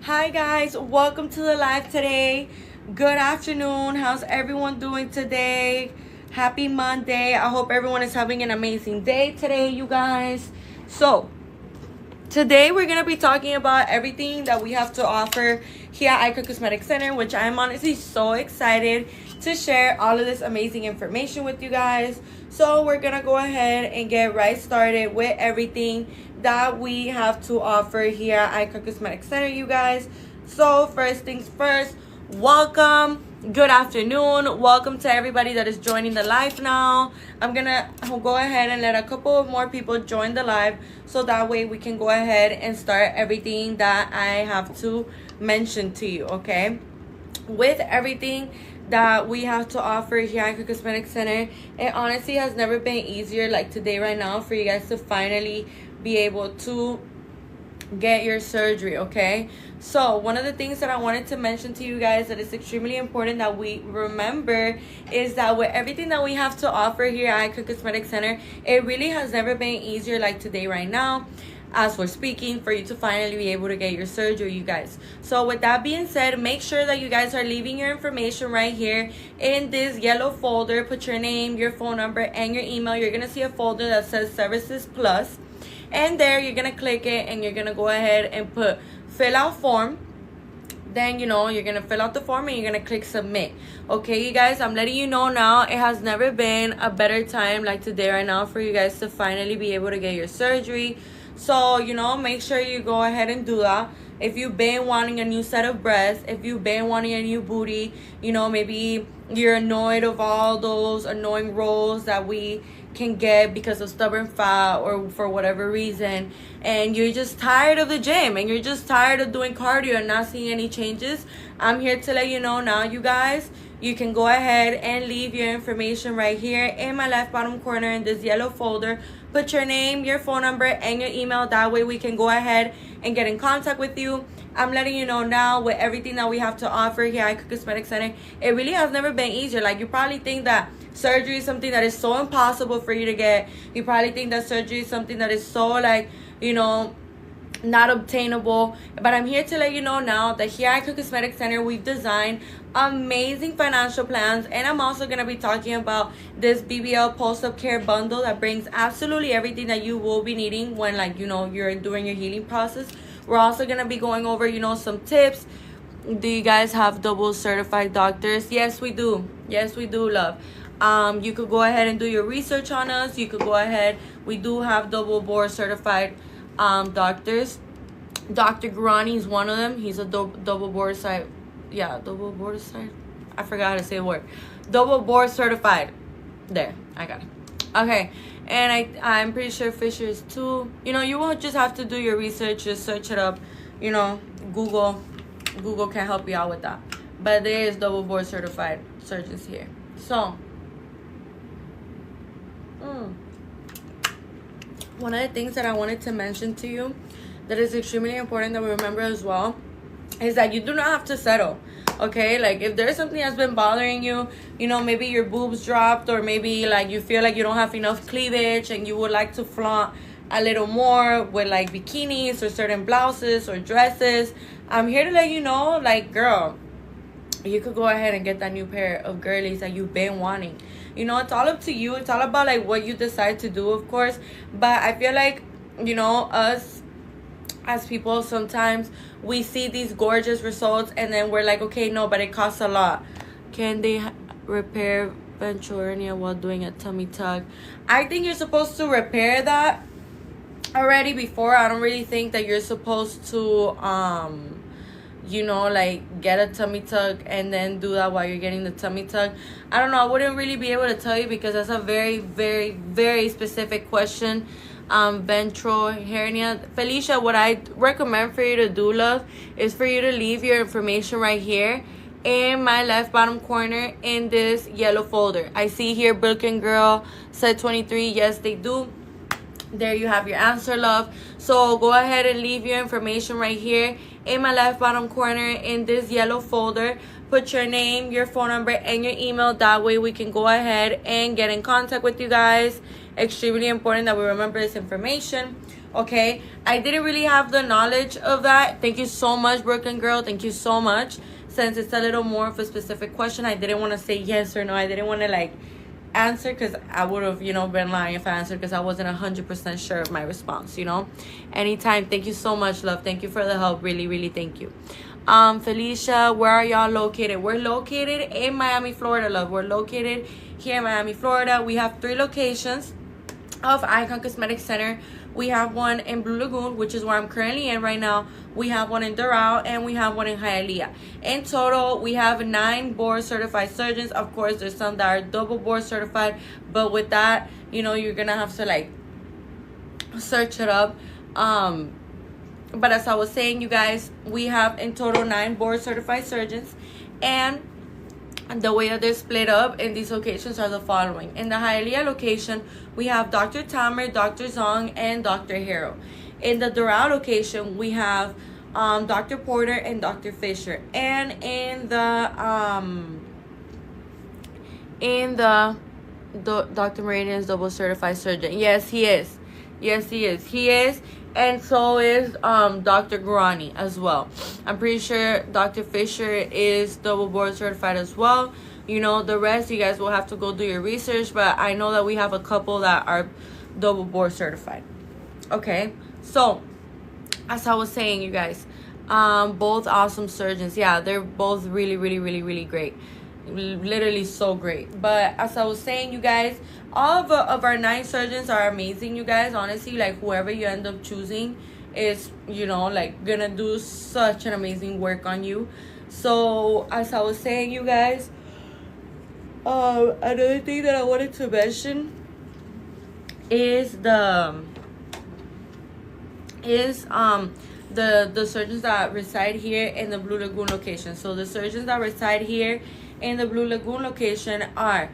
Hi guys, welcome to the live today. Good afternoon. How's everyone doing today? Happy Monday. I hope everyone is having an amazing day today, you guys. So, today we're going to be talking about everything that we have to offer here at Icon Cosmetic Center, which I'm honestly so excited to share all of this amazing information with you guys. So we're going to go ahead and get right started with everything that we have to offer here at Icon Cosmetic Center, you guys. So first things first, welcome. Good afternoon. Welcome to everybody that is joining the live now. I'm gonna go ahead and let a couple of more people join the live so that way we can go ahead and start everything that I have to mention to you, okay? With everything that we have to offer here at Icon Cosmetic Center, it honestly has never been easier like today right now for you guys to finally be able to get your surgery, okay? So one of the things that I wanted to mention to you guys that is extremely important that we remember is that with everything that we have to offer here at Icon Cosmetic Center, it really has never been easier like today right now as we're speaking for you to finally be able to get your surgery, you guys. So with that being said, make sure that you guys are leaving your information right here in this yellow folder. Put your name, your phone number, and your email. You're gonna see a folder that says Services Plus, and there you're gonna click it and you're gonna go ahead and put fill out form. Then you're gonna fill out the form and you're gonna click submit. Okay, you guys, I'm letting you know now, it has never been a better time like today right now for you guys to finally be able to get your surgery. So make sure you go ahead and do that. If you've been wanting a new set of breasts, if you've been wanting a new booty, maybe you're annoyed of all those annoying rolls that we can get because of stubborn fat or for whatever reason, and you're just tired of the gym and you're just tired of doing cardio and not seeing any changes, I'm here to let you know now, you guys. You can go ahead and leave your information right here in my left bottom corner in this yellow folder. Put your name, your phone number, and your email. That way we can go ahead and get in contact with you. I'm letting you know now with everything that we have to offer here at Icon Cosmetic Center, it really has never been easier. Like, you probably think that surgery is something that is so impossible for you to get. You probably think that surgery is something that is so not obtainable, but I'm here to let you know now that here at Icon Cosmetic Center we've designed amazing financial plans, and I'm also going to be talking about this BBL post-up care bundle that brings absolutely everything that you will be needing when you're doing your healing process. We're also going to be going over some tips. Do you guys have double certified doctors? Yes, we do. Yes, we do, love. You could go ahead and do your research on us. You could go ahead. We do have double board certified doctors. Dr. Gurani is one of them. He's a double board side. Yeah, double board side. I forgot how to say the word. Double board certified. There, I got it. Okay, and I'm pretty sure Fisher is too. You won't just have to do your research. Just search it up. Google can help you out with that. But there is double board certified surgeons here. So, one of the things that I wanted to mention to you that is extremely important that we remember as well is that you do not have to settle, okay? Like, if there's something that's been bothering you, maybe your boobs dropped, or maybe you feel like you don't have enough cleavage and you would like to flaunt a little more with bikinis or certain blouses or dresses, I'm here to let you know, girl, you could go ahead and get that new pair of girlies that you've been wanting. It's all up to you. It's all about what you decide to do, of course. But I feel like, us as people, sometimes we see these gorgeous results and then we're like, okay, no, but it costs a lot. Can they repair ventral hernia while doing a tummy tuck? I think you're supposed to repair that already before. I don't really think that you're supposed to get a tummy tuck and then do that while you're getting the tummy tuck. I don't know. I wouldn't really be able to tell you because that's a very, very, very specific question. Ventral hernia. Felicia, what I recommend for you to do, love, is for you to leave your information right here in my left bottom corner in this yellow folder. I see here Brooklyn Girl said 23. Yes, they do. There you have your answer, love. So go ahead and leave your information right here in my left bottom corner in this yellow folder. Put your name, your phone number, and your email. That way we can go ahead and get in contact with you guys. Extremely important that we remember this information. Okay, I didn't really have the knowledge of that. Thank you so much, Brooklyn girl. Thank you so much. Since it's a little more of a specific question, I didn't want to say yes or no. I didn't want to like answer, because I would have, been lying if I answered, because I wasn't 100% sure of my response. Anytime. Thank you so much, love. Thank you for the help. Really, really thank you. Felicia, where are y'all located? We're located in Miami, Florida, love. We're located here in Miami, Florida. We have 3 locations of Icon Cosmetic Center. We have one in Blue Lagoon, which is where I'm currently in right now. We have one in Doral, and we have one in Hialeah. In total, we have 9 board certified surgeons. Of course, there's some that are double board certified, but with that, you're gonna have to like search it up. But as I was saying, you guys, we have in total 9 board certified surgeons, and the way that they're split up in these locations are the following. In the Hialeah location, we have Dr. Tamer, Dr. Zong, and Dr. Hero. In the Doral location, we have Dr. Porter and Dr. Fisher. And in the Dr. Meridian is double certified surgeon. Yes, he is. Yes, he is. He is. And so is Dr. Gurani as well. I'm pretty sure Dr. Fisher is double board certified as well. The rest, you guys will have to go do your research. But I know that we have a couple that are double board certified. Okay. So, as I was saying, you guys, both awesome surgeons. Yeah, they're both really, really, really, really great. Literally so great. But as I was saying, you guys, all of our 9 surgeons are amazing, you guys. Honestly, like, whoever you end up choosing is, like, gonna do such an amazing work on you. So, as I was saying, you guys, another thing that I wanted to mention is the surgeons that reside here in the Blue Lagoon location. So the surgeons that reside here in the Blue Lagoon location are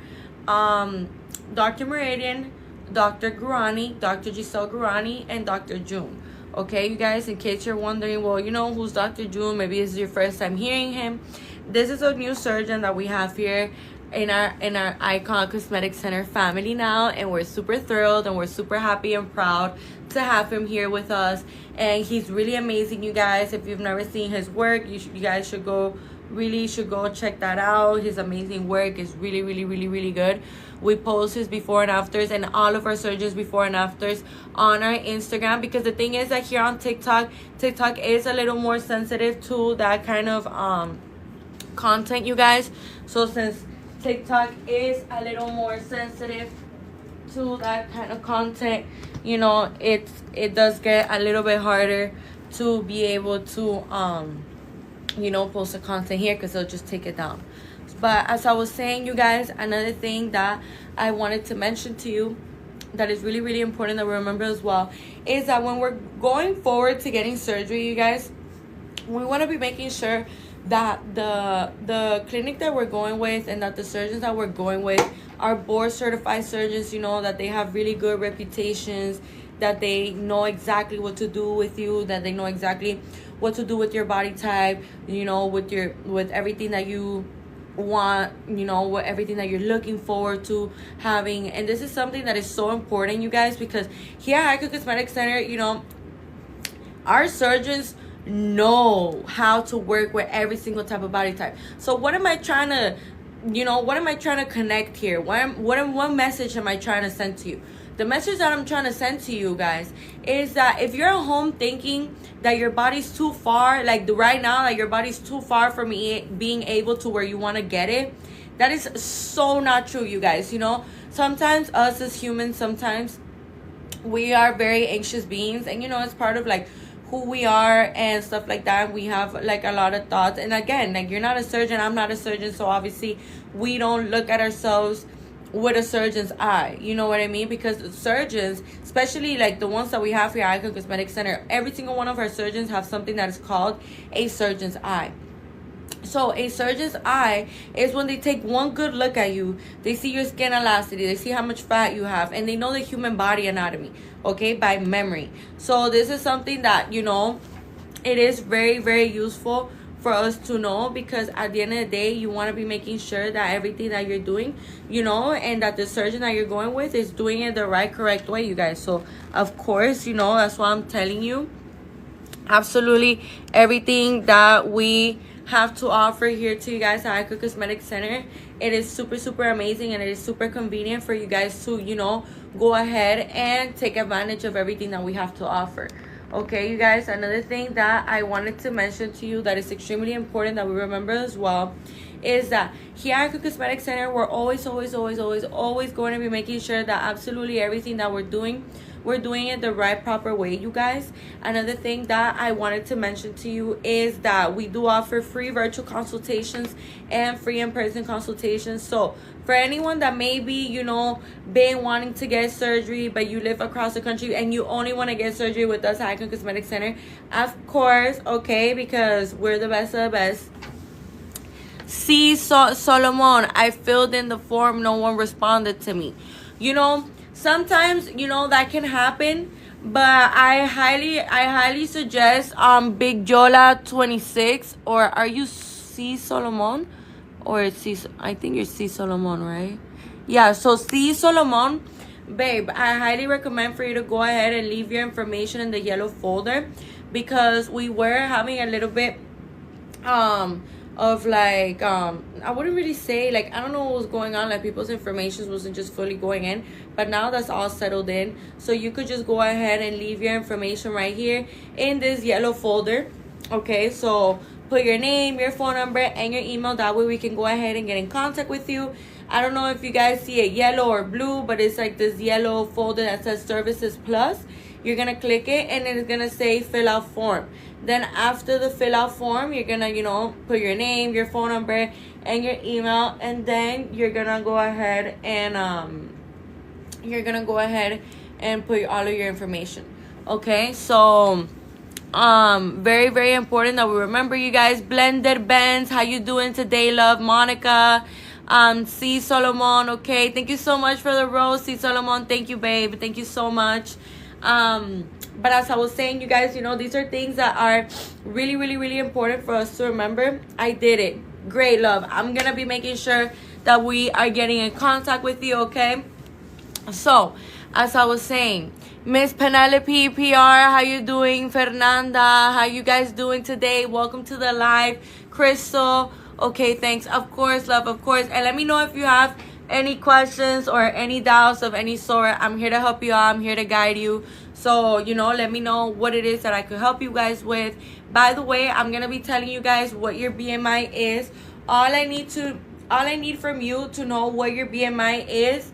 Dr. Meridian, Dr. Gurani, Dr. Giselle Gurani, and Dr. June. Okay, you guys, in case you're wondering, well, who's Dr. June? Maybe this is your first time hearing him. This is a new surgeon that we have here in our Icon Cosmetic Center family now, and we're super thrilled and we're super happy and proud to have him here with us. And he's really amazing, you guys. If you've never seen his work, you guys should go check that out. His amazing work is really, really, really, really good. We post his before and afters and all of our surgeons before and afters on our Instagram, because the thing is that here on TikTok is a little more sensitive to that kind of content, you guys. So since TikTok is a little more sensitive to that kind of content, it does get a little bit harder to be able to post the content here, because they'll just take it down. But as I was saying, you guys, another thing that I wanted to mention to you that is really, really important that we remember as well is that when we're going forward to getting surgery, you guys, we want to be making sure that the clinic that we're going with and that the surgeons that we're going with are board certified surgeons, that they have really good reputations, that they know exactly what to do with you, that they know exactly what to do with your body type, with everything that you want, what everything that you're looking forward to having. And this is something that is so important, you guys, because here at Icon Cosmetic Center, our surgeons know how to work with every single type of body type. So what am I trying to connect here? What message am I trying to send to you? The message that I'm trying to send to you guys is that if you're at home thinking that your body's too far, like right now, like your body's too far from being able to where you want to get it, that is so not true, you guys. Sometimes us as humans, sometimes we are very anxious beings, and it's part of like who we are and stuff like that. We have like a lot of thoughts, and again, like, you're not a surgeon, I'm not a surgeon, so obviously we don't look at ourselves with a surgeon's eye, you know what I mean? Because surgeons, especially like the ones that we have here at Icon Cosmetic Center, every single one of our surgeons have something that is called a surgeon's eye. So a surgeon's eye is when they take one good look at you, they see your skin elasticity, they see how much fat you have, and they know the human body anatomy, okay, by memory. So this is something that, it is very, very useful for us to know, because at the end of the day, you want to be making sure that everything that you're doing, you know, and that the surgeon that you're going with is doing it the right, correct way, you guys. So, of course, you know, that's why I'm telling you absolutely everything that we have to offer here to you guys at Icon Cosmetic Center. It is super, super amazing, and it is super convenient for you guys to, you know, go ahead and take advantage of everything that we have to offer. Okay, you guys, another thing that I wanted to mention to you that is extremely important that we remember as well is that here at Icon Cosmetic Center, we're always going to be making sure that absolutely everything that we're doing it the right, proper way, you guys. Another thing that I wanted to mention to you is that we do offer free virtual consultations and free in-person consultations. So for anyone that maybe, you know, been wanting to get surgery, but you live across the country and you only want to get surgery with us at Icon Cosmetic Center, of course, okay, because we're the best of the best. Solomon, I filled in the form, no one responded to me. You know, sometimes, you know, that can happen, but I highly suggest Big Yola 26, or are you C Solomon, or C? I think you're C Solomon, right? Yeah, so C Solomon, babe, I highly recommend for you to go ahead and leave your information in the yellow folder, because we were having a little bit of like I wouldn't really say, like, I don't know what was going on, like people's information wasn't just fully going in, but now that's all settled in. So you could just go ahead and leave your information right here in this yellow folder. Okay, so put your name, your phone number, and your email. That way we can go ahead and get in contact with you. I don't know if you guys see it yellow or blue, but it's like this yellow folder that says Services Plus. You're gonna click it, and it's gonna say fill out form. Then after the fill out form, you're gonna, you know, put your name, your phone number, and your email, and then you're gonna go ahead and put all of your information. Okay, so very, very important that we remember, you guys. Blended Benz, how you doing today, love? Monica, C Solomon, okay, thank you so much for the rose, C Solomon. Thank you, babe, thank you so much. But as I was saying, you guys, you know, these are things that are really, really, really important for us to remember. I did it. Great, love. I'm gonna be making sure that we are getting in contact with you, okay? So, as I was saying, Miss Penelope PR, how you doing? Fernanda, how you guys doing today? Welcome to the live. Crystal, okay, thanks. Of course, love, of course. And let me know if you have any questions or any doubts of any sort. I'm here to help you out. I'm here to guide you. So, you know, let me know what it is that I could help you guys with. By the way, I'm going to be telling you guys what your BMI is. All I need from you to know what your BMI is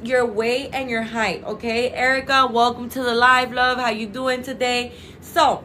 your weight and your height, okay? Erica, welcome to the live, love. How you doing today? So,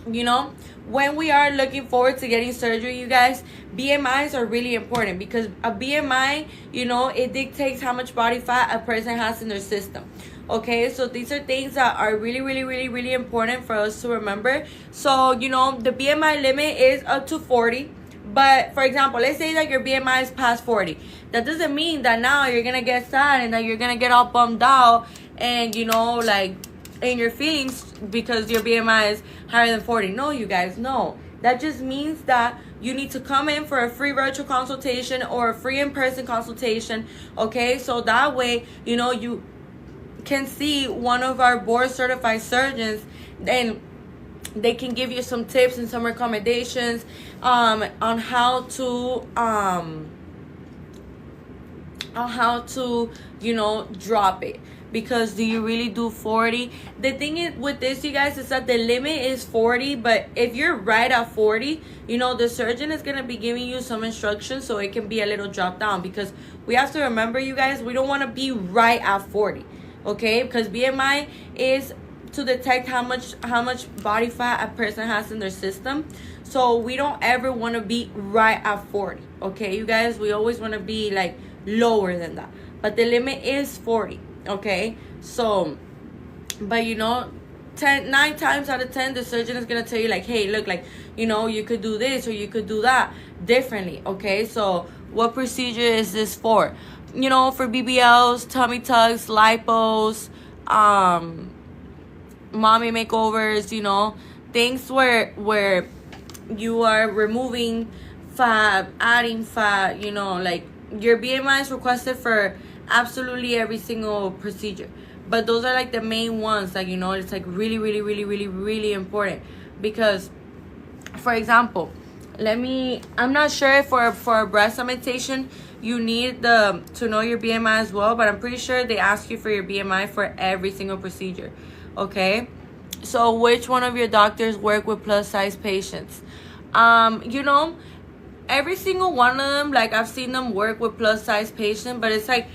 you know, when we are looking forward to getting surgery, you guys, BMIs are really important, because a BMI, you know, it dictates how much body fat a person has in their system. Okay, so these are things that are really, really, really, really important for us to remember. So, you know, the BMI limit is up to 40. But, for example, let's say that your BMI is past 40. That doesn't mean that now you're going to get sad and that you're going to get all bummed out and, you know, like, in your feelings because your BMI is higher than 40. No, you guys, no. That just means that you need to come in for a free virtual consultation or a free in-person consultation, okay? So that way, you know, you can see one of our board certified surgeons, and they can give you some tips and some recommendations on how to you know, drop it. Because do you really do 40? The thing is with this, you guys, is that the limit is 40, but if you're right at 40, you know, the surgeon is going to be giving you some instructions so it can be a little drop down, because we have to remember, you guys, we don't want to be right at 40. Okay, because BMI is to detect how much body fat a person has in their system. So we don't ever want to be right at 40. Okay, you guys, we always want to be like lower than that. But the limit is 40. Okay, so, but you know, 9 times out of 10, the surgeon is gonna tell you like, hey, look, like, you know, you could do this or you could do that differently. Okay, so what procedure is this for? You know, for BBLs, tummy tucks, lipos, mommy makeovers, you know, things where you are removing fat, adding fat, you know, like your BMI is requested for absolutely every single procedure. But those are like the main ones, like, you know, it's like really, really, really, really, really important. Because, for example, I'm not sure if for breast augmentation you need to know your BMI as well, but I'm pretty sure they ask you for your BMI for every single procedure. Okay, so which one of your doctors work with plus size patients? You know, every single one of them, like I've seen them work with plus size patients, but it's like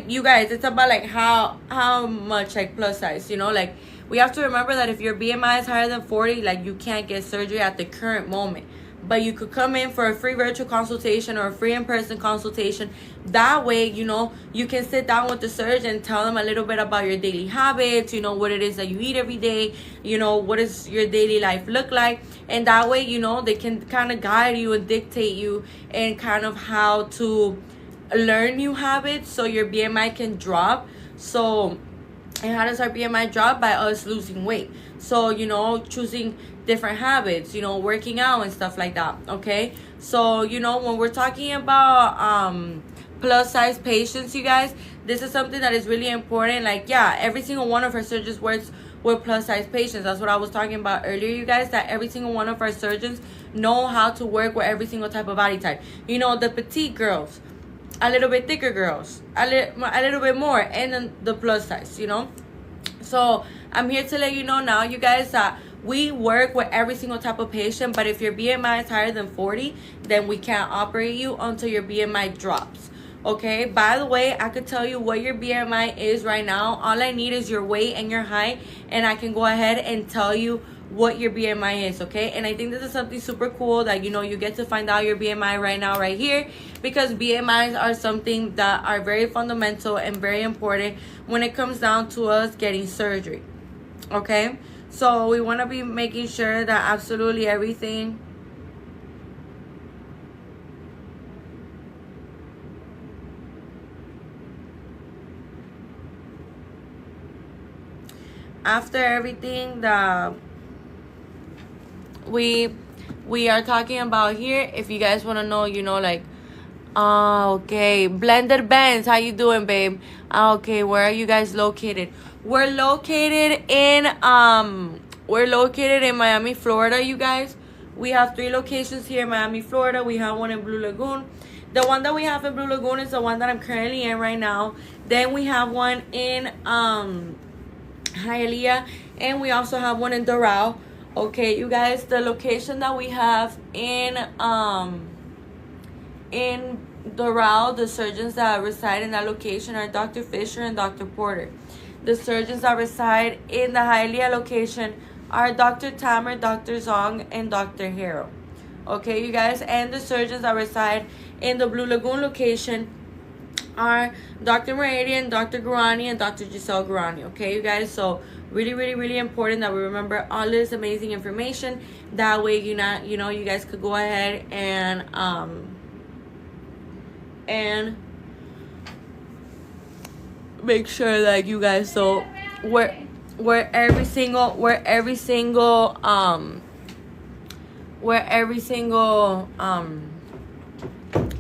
you guys, it's about like how much like plus size, you know, like we have to remember that if your BMI is higher than 40, like you can't get surgery at the current moment. But you could come in for a free virtual consultation or a free in-person consultation. That way, you know, you can sit down with the surgeon, tell them a little bit about your daily habits, you know, what it is that you eat every day, you know, what does your daily life look like. And that way, you know, they can kind of guide you and dictate you and kind of how to learn new habits so your BMI can drop. So, and how does our BMI drop? By us losing weight. So, you know, choosing different habits, you know, working out and stuff like that. Okay, so, you know, when we're talking about plus size patients, you guys, this is something that is really important. Like, yeah, every single one of our surgeons works with plus size patients. That's what I was talking about earlier, you guys, that every single one of our surgeons know how to work with every single type of body type. You know, the petite girls, a little bit thicker girls, a little bit more, and then the plus size, you know. So I'm here to let you know now, you guys, that we work with every single type of patient. But if your BMI is higher than 40, then we can't operate you until your BMI drops. Okay, by the way, I could tell you what your BMI is right now. All I need is your weight and your height, and I can go ahead and tell you what your BMI is. Okay, and I think this is something super cool that, you know, you get to find out your BMI right now, right here, because BMIs are something that are very fundamental and very important when it comes down to us getting surgery. Okay, so we want to be making sure that absolutely everything after everything that we are talking about here, if you guys want to know, you know, like, okay, Blended Benz, how you doing, babe? Okay, where are you guys located? We're located in Miami, Florida, you guys. We have 3 locations here in Miami, Florida. We have one in Blue Lagoon. The one that we have in Blue Lagoon is the one that I'm currently in right now. Then we have one in Hialeah, and we also have one in Doral. Okay, you guys, the location that we have in Doral, the surgeons that reside in that location are Dr. Fisher and Dr. Porter. The surgeons that reside in the Hialeah location are Dr. Tamer, Dr. Zong, and Dr. Harrow. Okay, you guys, and the surgeons that reside in the Blue Lagoon location are Dr. Meridian, Dr. Gurani, and Dr. Giselle Gurani. Okay, you guys, so really, really, really important that we remember all this amazing information. That way, you know, you guys could go ahead and make sure that you guys, so where every single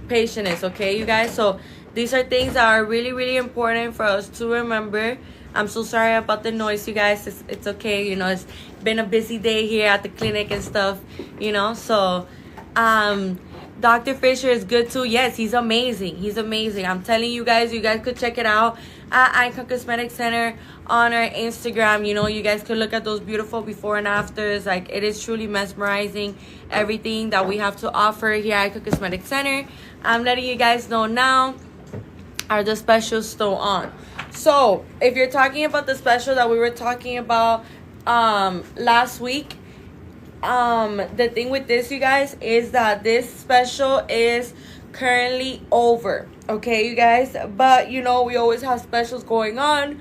patient is. Okay, you guys, so these are things that are really, really important for us to remember. I'm so sorry about the noise, you guys. It's okay, you know, it's been a busy day here at the clinic and stuff, you know. So Dr. Fisher is good too. Yes, he's amazing. He's amazing. I'm telling you guys could check it out at Icon Cosmetic Center on our Instagram. You know, you guys could look at those beautiful before and afters. Like, it is truly mesmerizing, everything that we have to offer here at Icon Cosmetic Center. I'm letting you guys know now, are the specials still on? So if you're talking about the special that we were talking about last week, the thing with this, you guys, is that this special is currently over. Okay, you guys, but you know, we always have specials going on,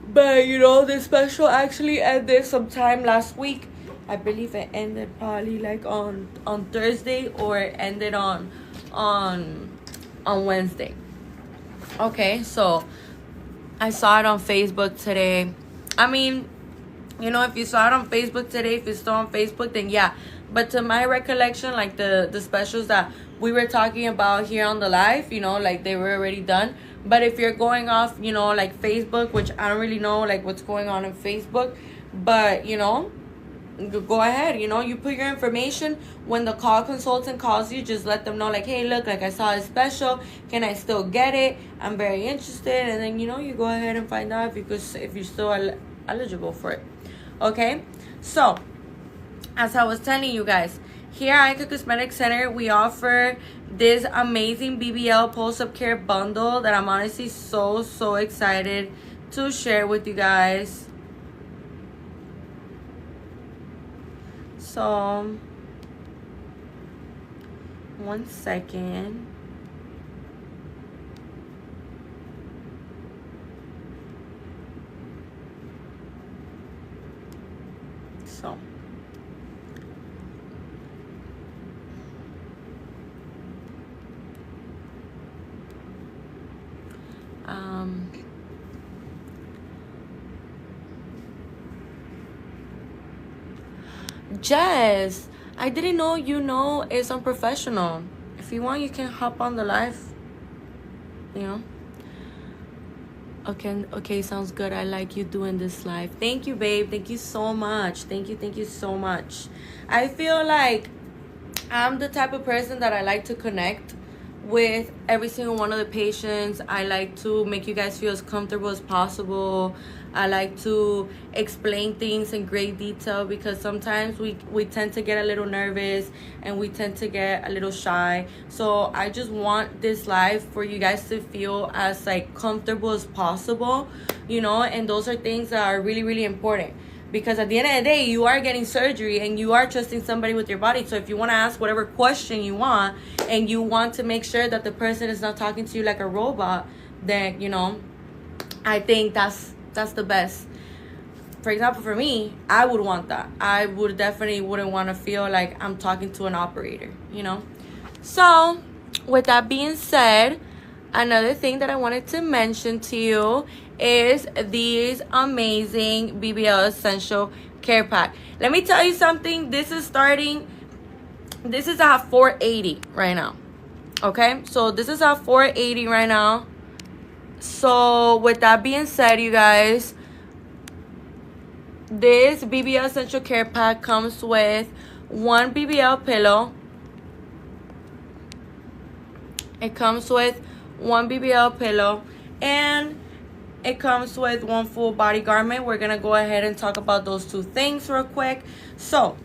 but you know, this special actually ended sometime last week. I believe it ended probably like on Thursday, or it ended on Wednesday. Okay, so I saw it on Facebook today. I mean, You know, if you saw it on Facebook today, if it's still on Facebook, then yeah. But to my recollection, like the specials that we were talking about here on the live, you know, like they were already done. But if you're going off, you know, like Facebook, which I don't really know like what's going on in Facebook, but you know, go ahead, you know, you put your information. When the call consultant calls you, just let them know like, hey, look, like I saw a special, can I still get it? I'm very interested. And then, you know, you go ahead and find out if you're still eligible for it. Okay, so as I was telling you guys, here at Icon Cosmetic Center, we offer this amazing BBL post-up care bundle that I'm honestly so excited to share with you guys. So, one second. So, Jess, I didn't know you know it's unprofessional. If you want, you can hop on the live. You know. Okay, sounds good. I like you doing this live. Thank you, babe. Thank you so much. Thank you so much. I feel like I'm the type of person that I like to connect with every single one of the patients. I like to make you guys feel as comfortable as possible. I like to explain things in great detail because sometimes we tend to get a little nervous and we tend to get a little shy. So I just want this live for you guys to feel as like comfortable as possible, you know, and those are things that are really important. Because at the end of the day, you are getting surgery and you are trusting somebody with your body. So if you want to ask whatever question you want and you want to make sure that the person is not talking to you like a robot, then, you know, I think that's the best. For example, for me, I would want that. I would definitely wouldn't want to feel like I'm talking to an operator, you know. So with that being said, another thing that I wanted to mention to you is these amazing BBL Essential Care Pack. Let me tell you something. This is at $480 right now. Okay, so this is at $480 right now. So with that being said, you guys, this BBL Essential Care Pack comes with one BBL pillow. It comes with one BBL pillow and it comes with one full body garment. We're gonna go ahead and talk about those two things real quick. So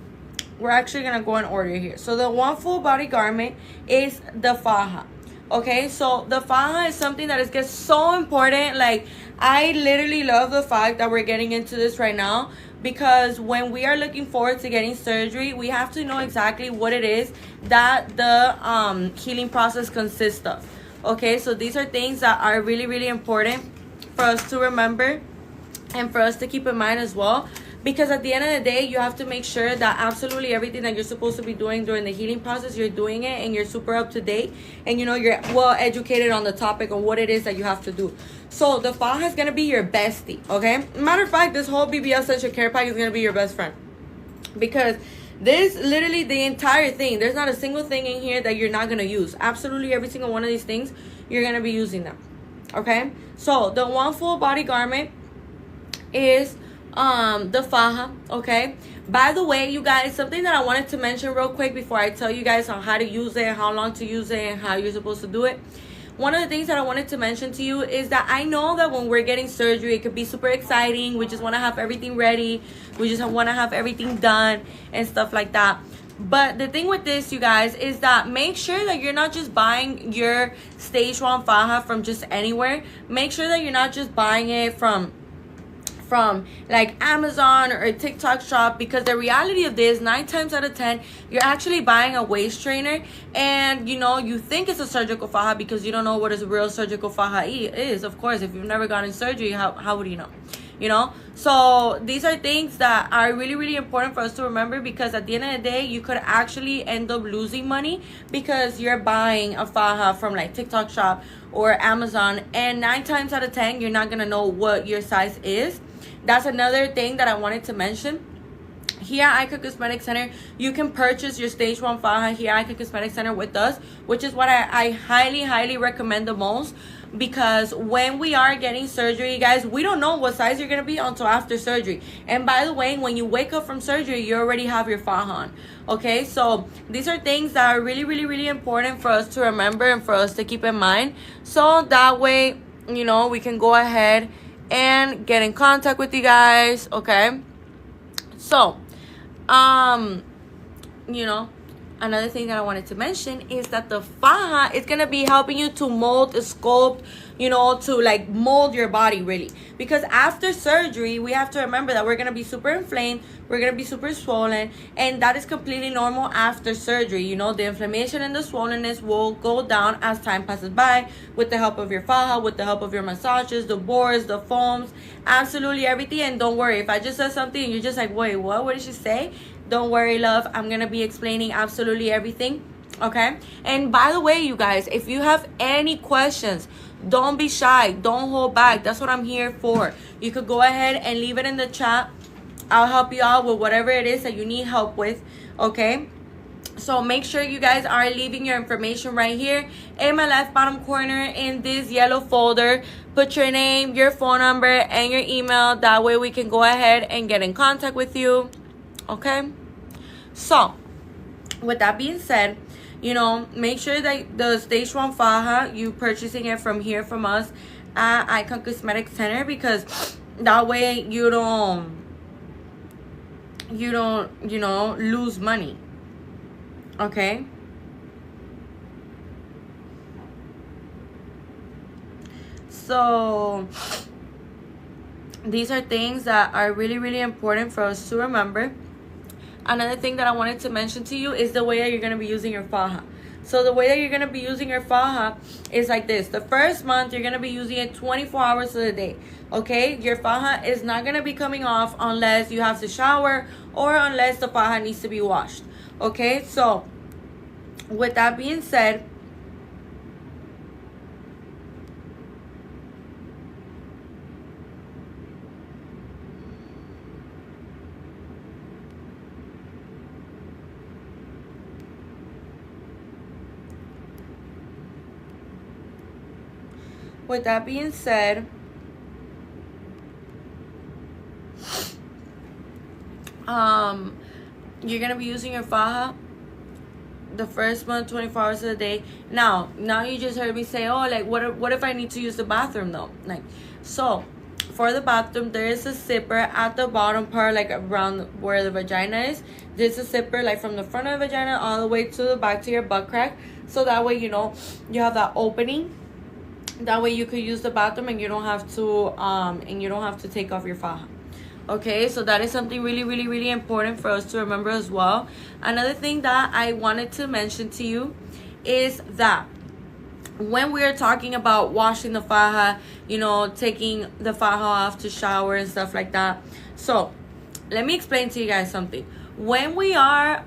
we're actually gonna go in order here. So the one full body garment is the faja. Okay, so the faja is something that gets so important. Like, I literally love the fact that we're getting into this right now, because when we are looking forward to getting surgery, we have to know exactly what it is that the healing process consists of. Okay, so these are things that are really important for us to remember and for us to keep in mind as well. Because at the end of the day, you have to make sure that absolutely everything that you're supposed to be doing during the healing process, you're doing it and you're super up to date. And, you know, you're well educated on the topic of what it is that you have to do. So the faja is going to be your bestie, okay? Matter of fact, this whole BBL Essential Care Pack is going to be your best friend. Because this, literally the entire thing, there's not a single thing in here that you're not going to use. Absolutely every single one of these things, you're going to be using them, okay? So the one full body garment is the faja, okay? By the way, you guys, something that I wanted to mention real quick before I tell you guys on how to use it, how long to use it, and how you're supposed to do it. One of the things that I wanted to mention to you is that I know that when we're getting surgery, it could be super exciting. We just want to have everything ready. We just want to have everything done and stuff like that. But the thing with this, you guys, is that make sure that you're not just buying your stage 1 faja from just anywhere. Make sure that you're not just buying it from like Amazon or a TikTok shop, because the reality of this, 9 times out of 10, you're actually buying a waist trainer, and you know, you think it's a surgical faja because you don't know what a real surgical faja is. Of course, if you've never gotten surgery, how would you know? You know, so these are things that are really important for us to remember, because at the end of the day, you could actually end up losing money because you're buying a faja from like TikTok shop or Amazon, and 9 times out of 10, you're not gonna know what your size is. that's another thing that I wanted to mention. Here at Icon Cosmetic Center, you can purchase your stage 1 faja here at Icon Cosmetic Center with us, which is what I highly recommend the most, because when we are getting surgery, guys, we don't know what size you're going to be until after surgery. And by the way, when you wake up from surgery, you already have your faja on. Okay, so these are things that are really important for us to remember and for us to keep in mind, so that way, you know, we can go ahead and get in contact with you guys. Okay, so you know, another thing that I wanted to mention is that the faja is going to be helping you to mold, sculpt, you know, to like mold your body really. Because after surgery, we have to remember that we're going to be super inflamed, we're going to be super swollen, and that is completely normal after surgery. You know, the inflammation and the swollenness will go down as time passes by with the help of your faja, with the help of your massages, the bores, the foams, absolutely everything. And don't worry, if I just said something and you're just like, wait, what did she say? Don't worry, love. I'm going to be explaining absolutely everything. Okay? And by the way, you guys, if you have any questions, don't be shy. Don't hold back. That's what I'm here for. You could go ahead and leave it in the chat. I'll help you out with whatever it is that you need help with. Okay? So make sure you guys are leaving your information right here in my left bottom corner in this yellow folder. Put your name, your phone number, and your email. That way we can go ahead and get in contact with you. Okay, so with that being said, you know, make sure that the stage 1 faja, you purchasing it from here from us at Icon Cosmetic Center, because that way you don't, you know, lose money. Okay, so these are things that are really important for us to remember. Another thing that I wanted to mention to you is the way that you're going to be using your faja. So the way that you're going to be using your faja is like this. The first month, you're going to be using it 24 hours of the day. Okay? Your faja is not going to be coming off unless you have to shower or unless the faja needs to be washed. Okay? So with that being said, you're gonna be using your faja the first month 24 hours of the day. Now you just heard me say, oh, like what if I need to use the bathroom though? Like, so for the bathroom, there is a zipper at the bottom part, like around where the vagina is. There's a zipper like from the front of the vagina all the way to the back to your butt crack, so that way, you know, you have that opening. That way you could use the bathroom and you don't have to take off your faja. Okay, so that is something really important for us to remember as well. Another thing that I wanted to mention to you is that when we are talking about washing the faja, you know, taking the faja off to shower and stuff like that. So let me explain to you guys something. When we are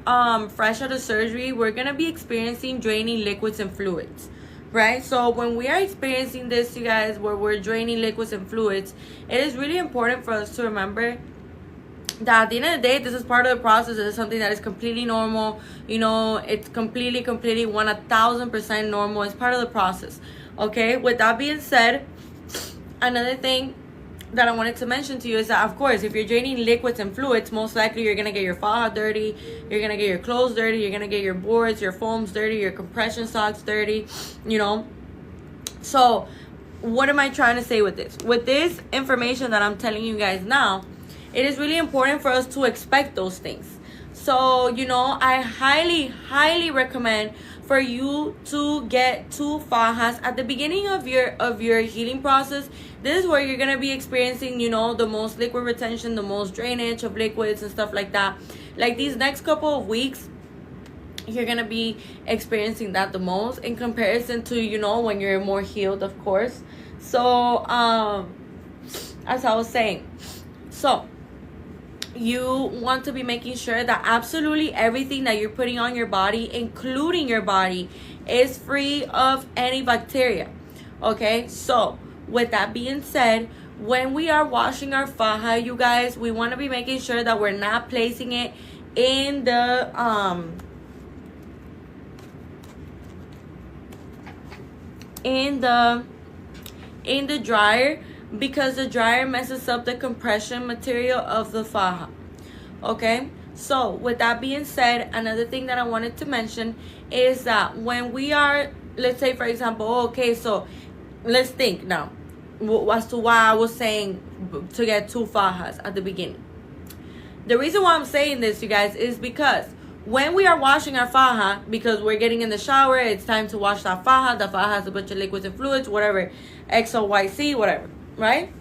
fresh out of surgery, we're gonna be experiencing draining liquids and fluids. Right? So when we are experiencing this, you guys, where we're draining liquids and fluids, it is really important for us to remember that at the end of the day, this is part of the process. It is something that is completely normal. You know, it's completely 1000% normal. It's part of the process. Okay? With that being said, another thing that I wanted to mention to you is that, of course, if you're draining liquids and fluids, most likely you're going to get your faja dirty, you're going to get your clothes dirty, you're going to get your boards, your foams dirty, your compression socks dirty, you know. So what am I trying to say with this? With this information that I'm telling you guys now, it is really important for us to expect those things. So, you know, I highly recommend for you to get 2 fajas at the beginning of your healing process. This is where you're gonna be experiencing, you know, the most liquid retention, the most drainage of liquids and stuff like that. Like these next couple of weeks, you're gonna be experiencing that the most in comparison to, you know, when you're more healed, of course. So as I was saying, so you want to be making sure that absolutely everything that you're putting on your body, including your body, is free of any bacteria. Okay, so with that being said, when we are washing our faja, you guys, we want to be making sure that we're not placing it in the in the dryer, because the dryer messes up the compression material of the faja. Okay, so with that being said, another thing that I wanted to mention is that when we are, let's say for example, okay, so let's think now as to why I was saying to get 2 fajas at the beginning. The reason why I'm saying this, you guys, is because when we are washing our faja, because we're getting in the shower, it's time to wash that faja. The faja has a bunch of liquids and fluids, whatever, X, O, Y, C, whatever, right?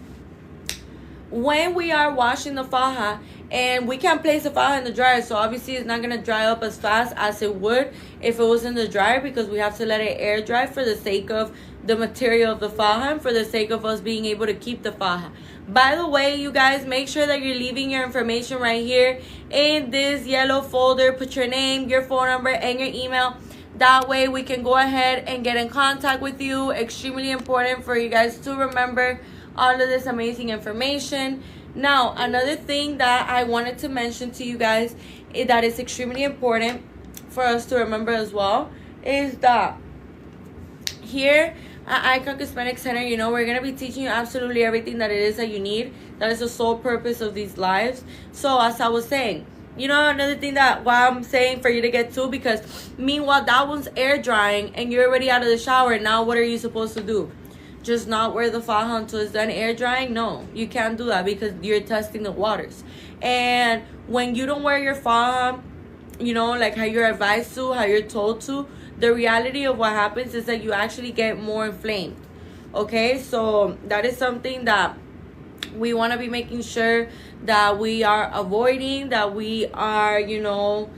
When we are washing the faja, and we can't place the faja in the dryer, so obviously it's not going to dry up as fast as it would if it was in the dryer, because we have to let it air dry for the sake of the material of the faja and for the sake of us being able to keep the faja. By the way, you guys, make sure that you're leaving your information right here in this yellow folder. Put your name, your phone number, and your email. That way we can go ahead and get in contact with you. Extremely important for you guys to remember all of this amazing information. Now, another thing that I wanted to mention to you guys that is extremely important for us to remember as well is that here at Icon Cosmetic Center, you know, we're going to be teaching you absolutely everything that it is that you need. That is the sole purpose of these lives. So as I was saying, you know, another thing that why I'm saying for you to get 2, because meanwhile that one's air drying and you're already out of the shower. Now what are you supposed to do? Just not wear the faja until it's done air drying? No, you can't do that because you're testing the waters. And when you don't wear your faja, you know, like how you're advised to, how you're told to, the reality of what happens is that you actually get more inflamed. Okay, so that is something that we want to be making sure that we are avoiding, that we are, you know,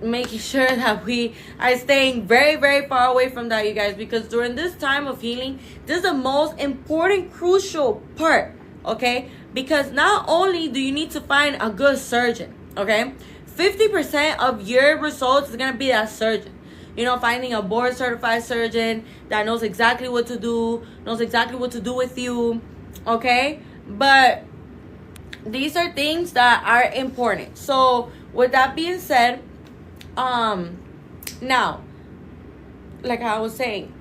making sure that we are staying very, very far away from that, you guys, because during this time of healing, this is the most important, crucial part, okay? Because not only do you need to find a good surgeon, okay? 50% of your results is going to be that surgeon. You know, finding a board certified surgeon that knows exactly what to do, knows exactly what to do with you, okay? But these are things that are important. So with that being said, now, like I was saying,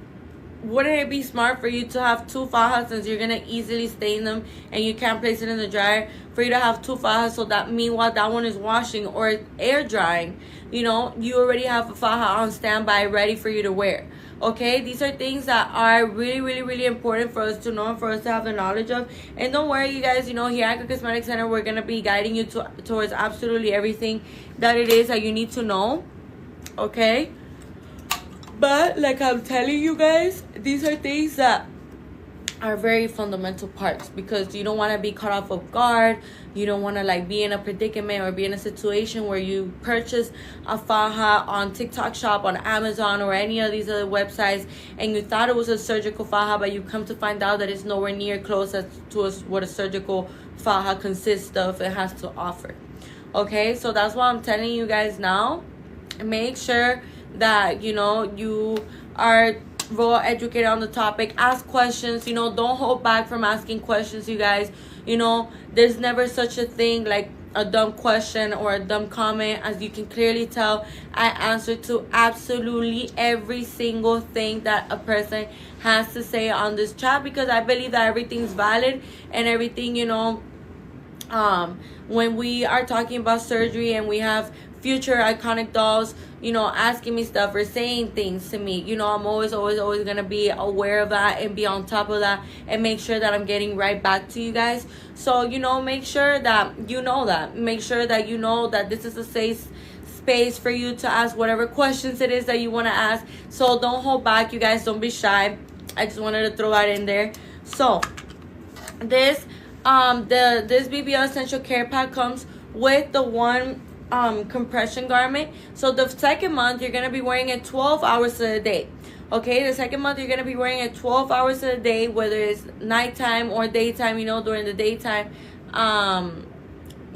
wouldn't it be smart for you to have 2 fajas, since you're gonna easily stain them and you can't place it in the dryer, for you to have 2 fajas so that meanwhile that one is washing or air drying, you know, you already have a faja on standby ready for you to wear. Okay, these are things that are really, really, really important for us to know and for us to have the knowledge of. And don't worry, you guys, you know, here at the Cosmetic Center, we're going to be guiding you towards absolutely everything that it is that you need to know. Okay? But, like I'm telling you guys, these are things that are very fundamental parts, because you don't want to be caught off of guard. You don't want to like be in a predicament or be in a situation where you purchase a faja on TikTok shop, on Amazon, or any of these other websites, and you thought it was a surgical faja, but you come to find out that it's nowhere near close as to what a surgical faja consists of and has to offer. Okay, so that's why I'm telling you guys now. Make sure that, you know, you are well educated on the topic. Ask questions, you know, don't hold back from asking questions, you guys. You know, there's never such a thing like a dumb question or a dumb comment. As you can clearly tell, I answer to absolutely every single thing that a person has to say on this chat, because I believe that everything's valid and everything, you know, when we are talking about surgery and we have future iconic dolls, you know, asking me stuff or saying things to me, you know, I'm always gonna be aware of that and be on top of that and make sure that I'm getting right back to you guys. So, you know, make sure that you know that. Make sure that you know that this is a safe space for you to ask whatever questions it is that you want to ask. So don't hold back, you guys. Don't be shy. I just wanted to throw that in there. So this this BBL Essential Care Pack comes with the one compression garment. So the second month you're gonna be wearing it 12 hours a day. Okay, the second month you're gonna be wearing it 12 hours a day, whether it's nighttime or daytime. You know, during the daytime,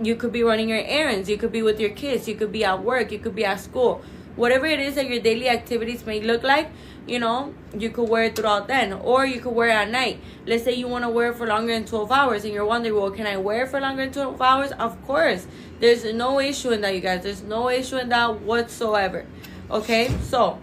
you could be running your errands, you could be with your kids, you could be at work, you could be at school. whatever it is that your daily activities may look like, you know, you could wear it throughout then, or you could wear it at night. Let's say you want to wear it for longer than 12 hours and you're wondering, well, can I wear it for longer than 12 hours? Of course. There's no issue in that, you guys. There's no issue in that whatsoever. Okay, so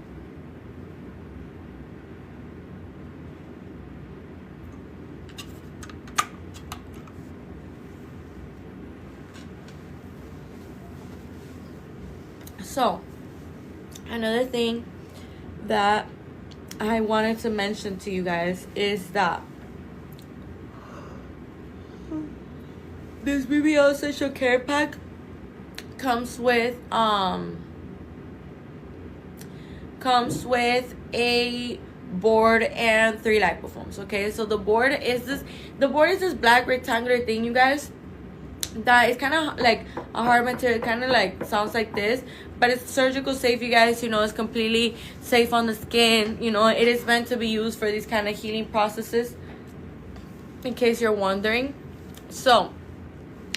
another thing that I wanted to mention to you guys is that this BBL Essential Care Pack comes with a board and 3 lipofoams. Okay, so the board is this black rectangular thing, you guys, that is kind of like a hard material. Kind of like sounds like this, but it's surgical safe, you guys. You know, it's completely safe on the skin. You know, it is meant to be used for these kind of healing processes, in case you're wondering. So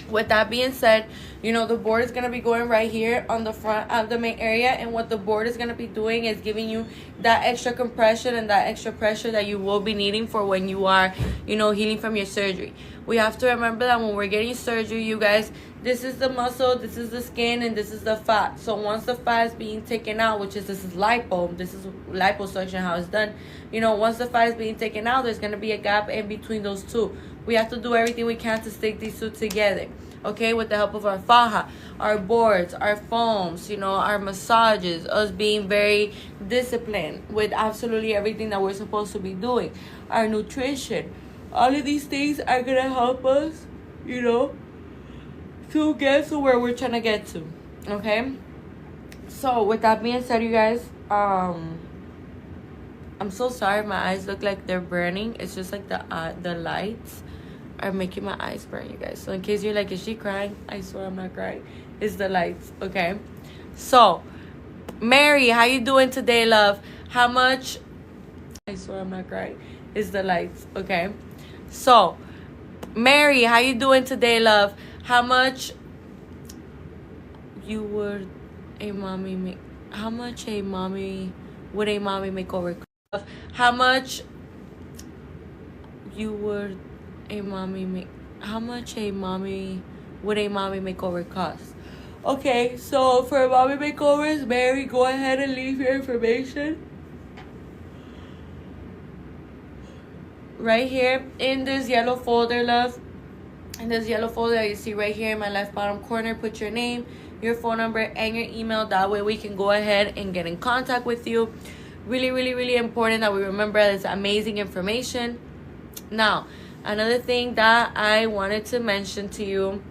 with that being said, you know, the board is going to be going right here on the front abdomen area, and what the board is going to be doing is giving you that extra compression and that extra pressure that you will be needing for when you are, you know, healing from your surgery. We have to remember that when we're getting surgery, you guys, this is the muscle, this is the skin, and this is the fat. So once the fat is being taken out, which is this is lipo, this is liposuction, how it's done. You know, once the fat is being taken out, there's going to be a gap in between those two. We have to do everything we can to stick these two together. Okay, with the help of our faja, our boards, our foams, you know, our massages, us being very disciplined with absolutely everything that we're supposed to be doing, our nutrition. All of these things are going to help us, you know, to get to where we're trying to get to. Okay? So, with that being said, you guys, I'm so sorry. My eyes look like they're burning. It's just like the lights are making my eyes burn, you guys. So, in case you're like, is she crying? I swear I'm not crying. It's the lights, okay? So, Mary, how you doing today, love? How much... I swear I'm not crying. It's the lights, okay? So, Mary, how you doing today, love? How much you would a mommy make? How much a mommy would a mommy makeover cost? How much you would a mommy make? How much a mommy would a mommy makeover cost? Okay, so for mommy makeovers, Mary, go ahead and leave your information right here in this yellow folder, love. In this yellow folder you see right here in my left bottom corner, put your name, your phone number, and your email. That way we can go ahead and get in contact with you. Really, really, really important that we remember this amazing information. Now, another thing that I wanted to mention to you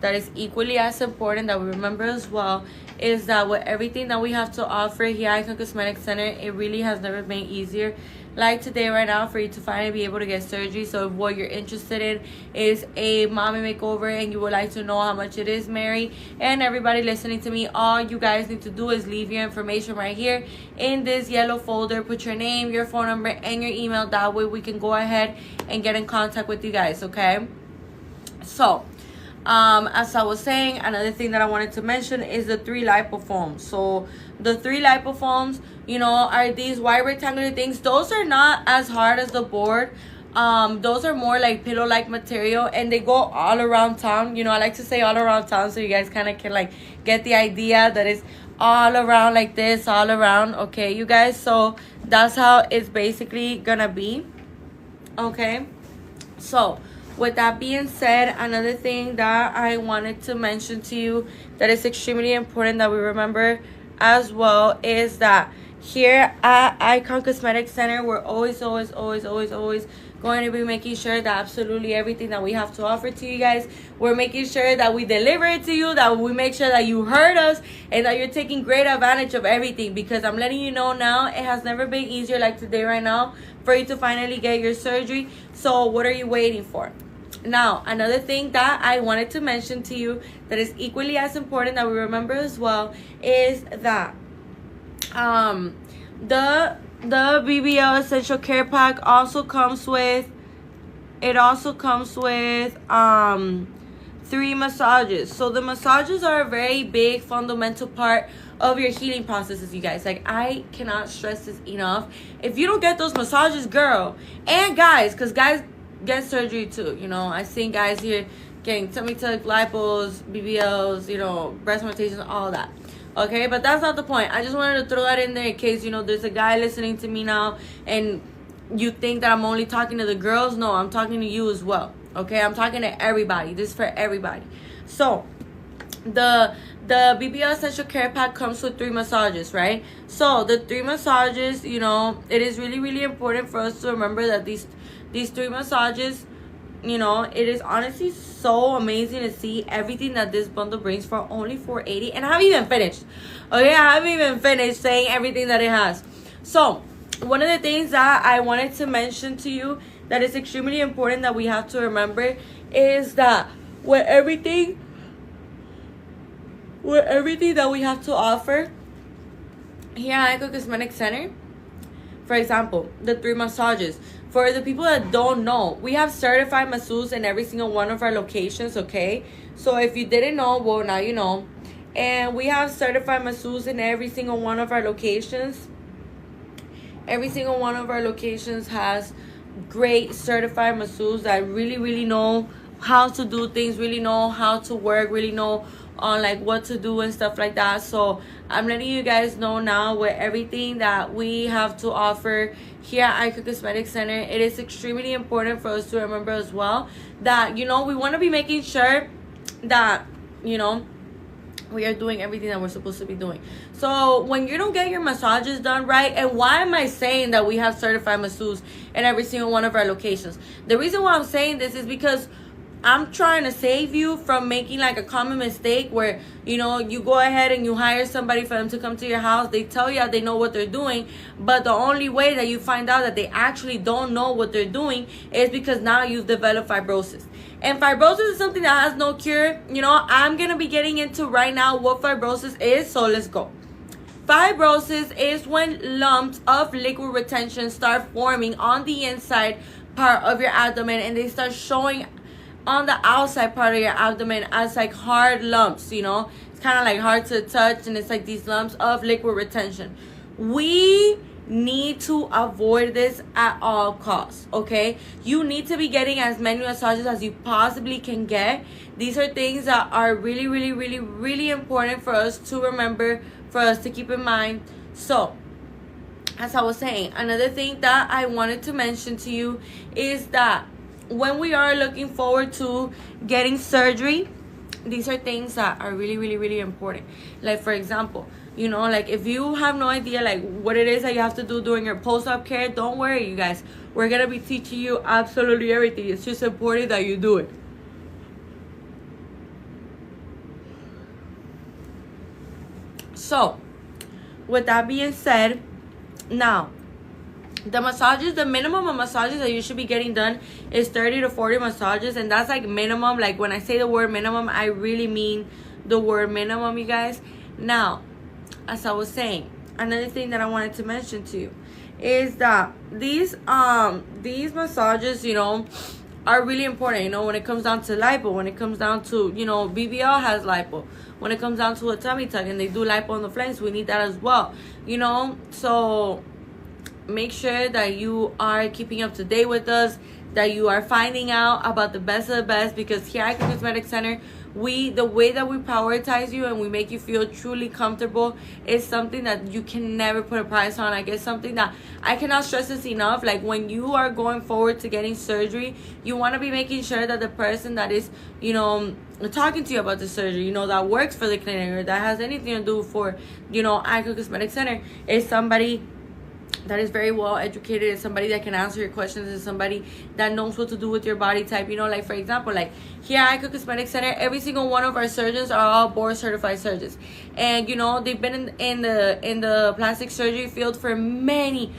that is equally as important that we remember as well is that with everything that we have to offer here at Icon Cosmetic Center, it really has never been easier like today right now for you to finally be able to get surgery. So if what you're interested in is a mommy makeover and you would like to know how much it is, Mary, and everybody listening to me, all you guys need to do is leave your information right here in this yellow folder. Put your name, your phone number, and your email. That way we can go ahead and get in contact with you guys, okay? So as I was saying, another thing that I wanted to mention is the 3 lipofoams. So the 3 lipofoams, you know, are these white rectangular things. Those are not as hard as the board. Those are more like pillow-like material, and they go all around town. You know, I like to say all around town so you guys kind of can like get the idea that it's all around like this, all around. Okay, you guys, so that's how it's basically gonna be. Okay, so with that being said, another thing that I wanted to mention to you that is extremely important that we remember as well is that here at Icon Cosmetic Center, we're always going to be making sure that absolutely everything that we have to offer to you guys, we're making sure that we deliver it to you, that we make sure that you heard us, and that you're taking great advantage of everything. Because I'm letting you know now, it has never been easier like today right now for you to finally get your surgery. So what are you waiting for? Now, another thing that I wanted to mention to you that is equally as important that we remember as well is that the BBL Essential Care Pack also comes with 3 massages. So the massages are a very big fundamental part of your healing processes, you guys. Like, I cannot stress this enough. If you don't get those massages, girl, and guys, because guys get surgery too, you know. I seen guys here getting tummy tuck, lipos, BBLs, you know, breast augmentation, all that. Okay, but that's not the point. I just wanted to throw that in there in case, you know, there's a guy listening to me now and you think that I'm only talking to the girls. No, I'm talking to you as well. Okay, I'm talking to everybody. This is for everybody. So the BBL Essential Care Pack comes with 3 massages, right? So the 3 massages, you know, it is really, really important for us to remember that these 3 massages, you know, it is honestly so amazing to see everything that this bundle brings for only $480. And I haven't even finished. Okay, I haven't even finished saying everything that it has. So one of the things that I wanted to mention to you that is extremely important that we have to remember is that with everything that we have to offer here at Icon Cosmetic Center, for example, the 3 massages. For the people that don't know, we have certified masseuses in every single one of our locations, okay? So if you didn't know, well, now you know. And we have certified masseuses in every single one of our locations. Every single one of our locations has great certified masseuses that really, really know how to do things, really know how to work, really know on like what to do and stuff like that. So I'm letting you guys know now with everything that we have to offer here at Icon Cosmetic Center. It is extremely important for us to remember as well that, you know, we want to be making sure that, you know, we are doing everything that we're supposed to be doing. So when you don't get your massages done right, and why am I saying that we have certified masseuses in every single one of our locations? The reason why I'm saying this is because I'm trying to save you from making like a common mistake where, you know, you go ahead and you hire somebody for them to come to your house. They tell you that they know what they're doing, but the only way that you find out that they actually don't know what they're doing is because now you've developed fibrosis. And fibrosis is something that has no cure. You know, I'm going to be getting into right now what fibrosis is, so let's go. Fibrosis is when lumps of liquid retention start forming on the inside part of your abdomen, and they start showing on the outside part of your abdomen as like hard lumps, you know. It's kind of like hard to touch, and it's like these lumps of liquid retention. We need to avoid this at all costs, okay? You need to be getting as many massages as you possibly can get. These are things that are really, really, really, really important for us to remember, for us to keep in mind. So as I was saying, another thing that I wanted to mention to you is that when we are looking forward to getting surgery, these are things that are really, really, really important. Like, for example, you know, like if you have no idea like what it is that you have to do during your post-op care, don't worry, you guys. We're going to be teaching you absolutely everything. It's just important that you do it. So, with that being said, now, the massages, the minimum of massages that you should be getting done is 30 to 40 massages. And that's like minimum. Like when I say the word minimum, I really mean the word minimum, you guys. Now, as I was saying, another thing that I wanted to mention to you is that these massages, you know, are really important. You know, when it comes down to lipo, when it comes down to, you know, BBL has lipo. When it comes down to a tummy tuck and they do lipo on the flanks, we need that as well. You know, so make sure that you are keeping up to date with us, that you are finding out about the best of the best, because here at Icon Cosmetic Center, the way that we prioritize you and we make you feel truly comfortable is something that you can never put a price on. I guess something that I cannot stress this enough. Like when you are going forward to getting surgery, you want to be making sure that the person that is, you know, talking to you about the surgery, you know, that works for the clinic or that has anything to do for, you know, Icon Cosmetic Center is somebody that is very well educated, is somebody that can answer your questions, is somebody that knows what to do with your body type. You know, like for example, like here at Icon Cosmetic Center, every single one of our surgeons are all board certified surgeons, and you know, they've been in the plastic surgery field for many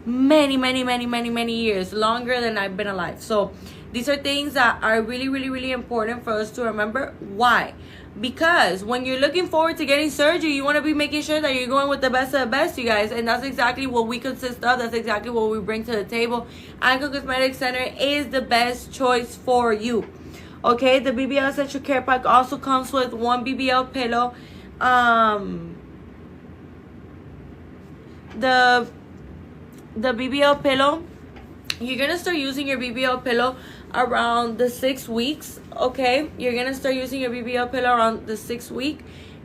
years, longer than I've been alive. So these are things that are really, really, really important for us to remember. Why? Because when you're looking forward to getting surgery, you want to be making sure that you're going with the best of the best, you guys. And that's exactly what we consist of. That's exactly what we bring to the table. Icon Cosmetic Center is the best choice for you. Okay, the BBL Essential Care Pack also comes with one BBL pillow. the BBL pillow, you're gonna start using your BBL pillow around the 6 weeks. Okay, you're gonna start using your BBL pillow around the 6th week.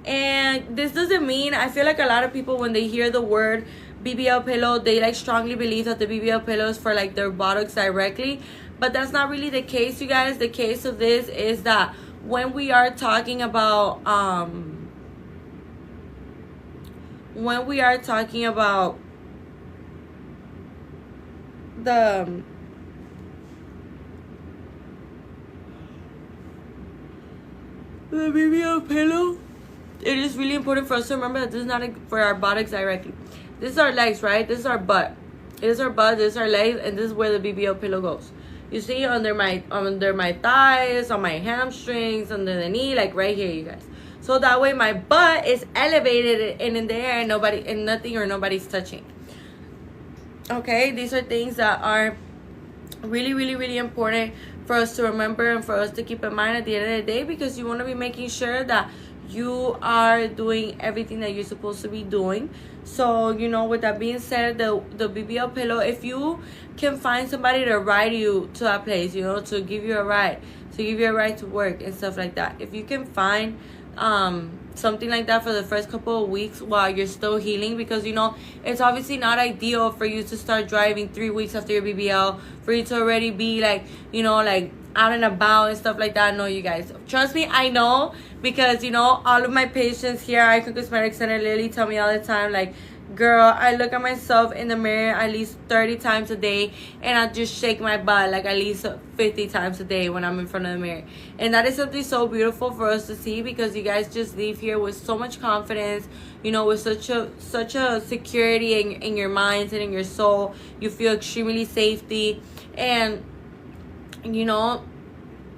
And this doesn't mean, I feel like a lot of people, when they hear the word BBL pillow, they like strongly believe that the BBL pillow is for like their buttocks directly, but that's not really the case, you guys. The case of this is that when we are talking about the BBL pillow, it is really important for us to remember that this is not for our buttocks directly. This is our legs, right? This is our butt. This is our butt, this is our legs, and this is where the BBL pillow goes. You see, under my thighs, on my hamstrings, under the knee, like right here, you guys. So that way my butt is elevated and in the air, and nothing or nobody's touching. Okay, these are things that are really, really, really important for us to remember and for us to keep in mind at the end of the day, because you want to be making sure that you are doing everything that you're supposed to be doing. So, you know, with that being said, the BBL pillow, if you can find somebody to ride you to that place, you know, to give you a ride to work and stuff like that. If you can find something like that for the first couple of weeks while you're still healing, because, you know, it's obviously not ideal for you to start driving 3 weeks after your BBL, for you to already be like, you know, like out and about and stuff like that. No, you guys, trust me, I know, because, you know, all of my patients here at Icon Cosmetic Center literally tell me all the time, like, girl, I look at myself in the mirror at least 30 times a day, and I just shake my butt like at least 50 times a day when I'm in front of the mirror. And that is something so beautiful for us to see, because you guys just leave here with so much confidence, you know, with such a security in your minds and in your soul. You feel extremely safety, and, you know,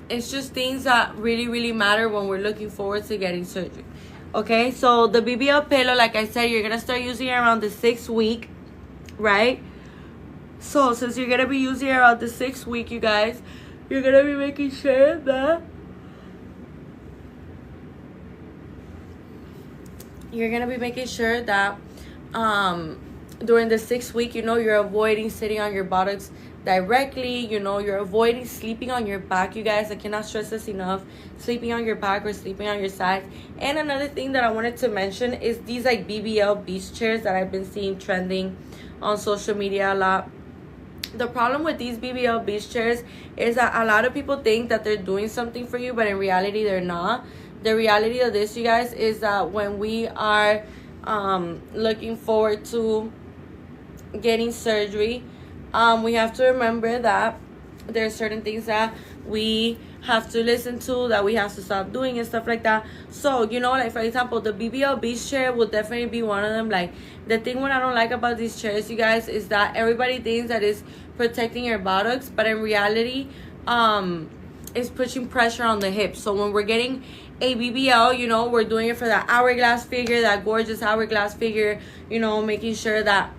it's just things that really, really matter when we're looking forward to getting surgery. Okay, so the BBL pillow, like I said, you're going to start using it around the 6th week, right? So since you're going to be using it around the 6th week, you guys, you're going to be making sure that during the 6th week, you know, you're avoiding sitting on your buttocks directly. You know, you're avoiding sleeping on your back, you guys. I cannot stress this enough. Sleeping on your back or sleeping on your sides. And another thing that I wanted to mention is these like BBL beach chairs that I've been seeing trending on social media a lot. The problem with these BBL beach chairs is that a lot of people think that they're doing something for you, but in reality they're not. The reality of this, you guys, is that when we are looking forward to getting surgery, we have to remember that there are certain things that we have to listen to, that we have to stop doing and stuff like that. So, you know, like for example, the BBL beach chair will definitely be one of them. Like, the thing what I don't like about these chairs, you guys, is that everybody thinks that it's protecting your buttocks, but in reality, it's pushing pressure on the hips. So when we're getting a BBL, you know, we're doing it for that hourglass figure, that gorgeous hourglass figure, you know, making sure that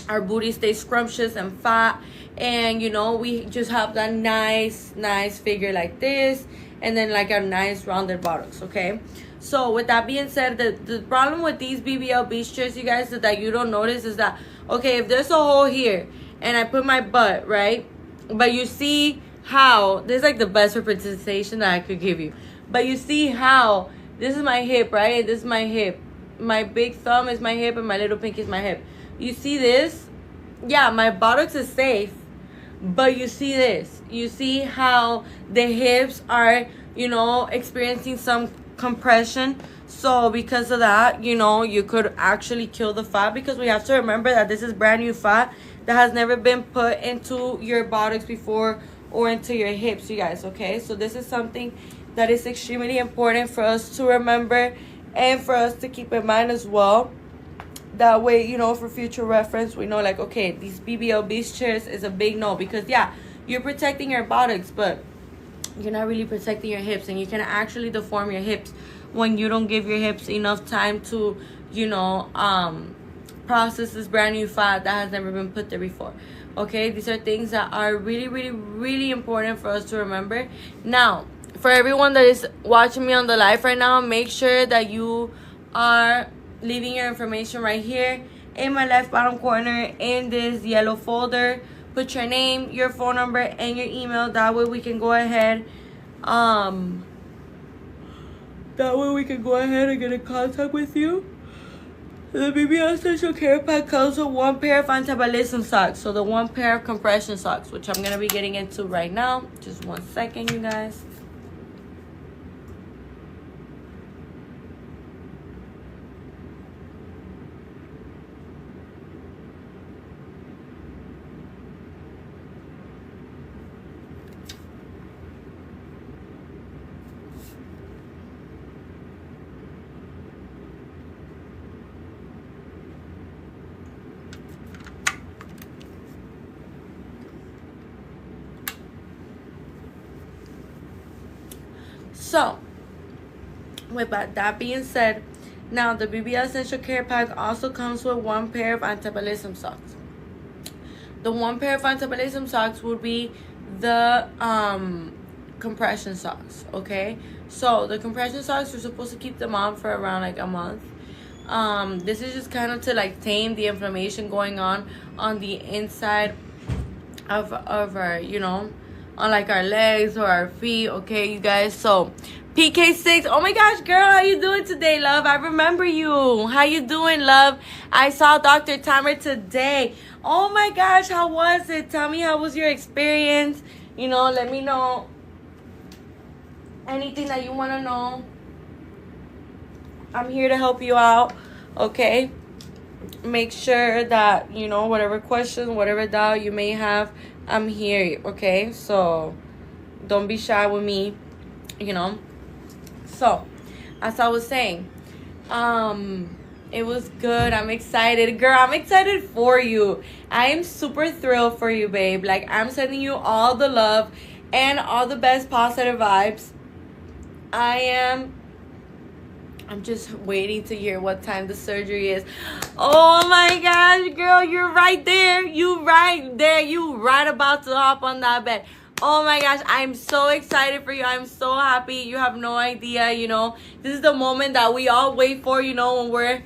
our booty stays scrumptious and fat, and, you know, we just have that nice figure like this, and then like a nice rounded buttocks. Okay, so with that being said, the problem with these BBL beach chairs, you guys, that you don't notice is that, okay, if there's a hole here and I put my butt, right, but you see how this is like the best representation that I could give you, but you see how this is my hip, right, this is my hip, my big thumb is my hip, and my little pinky is my hip. You see this? Yeah, my buttocks is safe, but you see this. You see how the hips are, you know, experiencing some compression. So because of that, you know, you could actually kill the fat, because we have to remember that this is brand new fat that has never been put into your buttocks before or into your hips, you guys. Okay, so this is something that is extremely important for us to remember and for us to keep in mind as well. That way, you know, for future reference, we know, like, okay, these BBL beach chairs is a big no, because yeah, you're protecting your buttocks, but you're not really protecting your hips, and you can actually deform your hips when you don't give your hips enough time to, you know, process this brand new fat that has never been put there before. Okay, these are things that are really, really, really important for us to remember. Now, for everyone that is watching me on the live right now, make sure that you are leaving your information right here in my left bottom corner in this yellow folder. Put your name, your phone number, and your email. That way we can go ahead and get in contact with you. The BBL Essential Care Pack comes with 1 pair of anti-ballism socks. So the 1 pair of compression socks, which I'm going to be getting into right now. Just 1 second, you guys. So, with that being said, now the BBL Essential Care Pack also comes with 1 pair of anti-ballism socks. The 1 pair of anti-ballism socks would be the compression socks, okay? So, the compression socks, you're supposed to keep them on for around like a month. This is just kind of to like tame the inflammation going on the inside of our, you know, on like our legs or our feet, okay, you guys? So PK6, oh my gosh, girl, how you doing today, love? I remember you. How you doing, love? I saw Dr. Tamer today. Oh my gosh, how was it? Tell me, how was your experience? You know, let me know anything that you want to know. I'm here to help you out, okay? Make sure that, you know, whatever questions, whatever doubt you may have, I'm here, okay? So don't be shy with me, you know. So as I was saying, it was good. I'm excited, girl. I'm excited for you. I am super thrilled for you, babe. Like, I'm sending you all the love and all the best positive vibes. I'm just waiting to hear what time the surgery is. Oh my gosh, girl, you're right there. You right there. You right about to hop on that bed. Oh my gosh, I'm so excited for you. I'm so happy. You have no idea, you know. This is the moment that we all wait for, you know, when we're...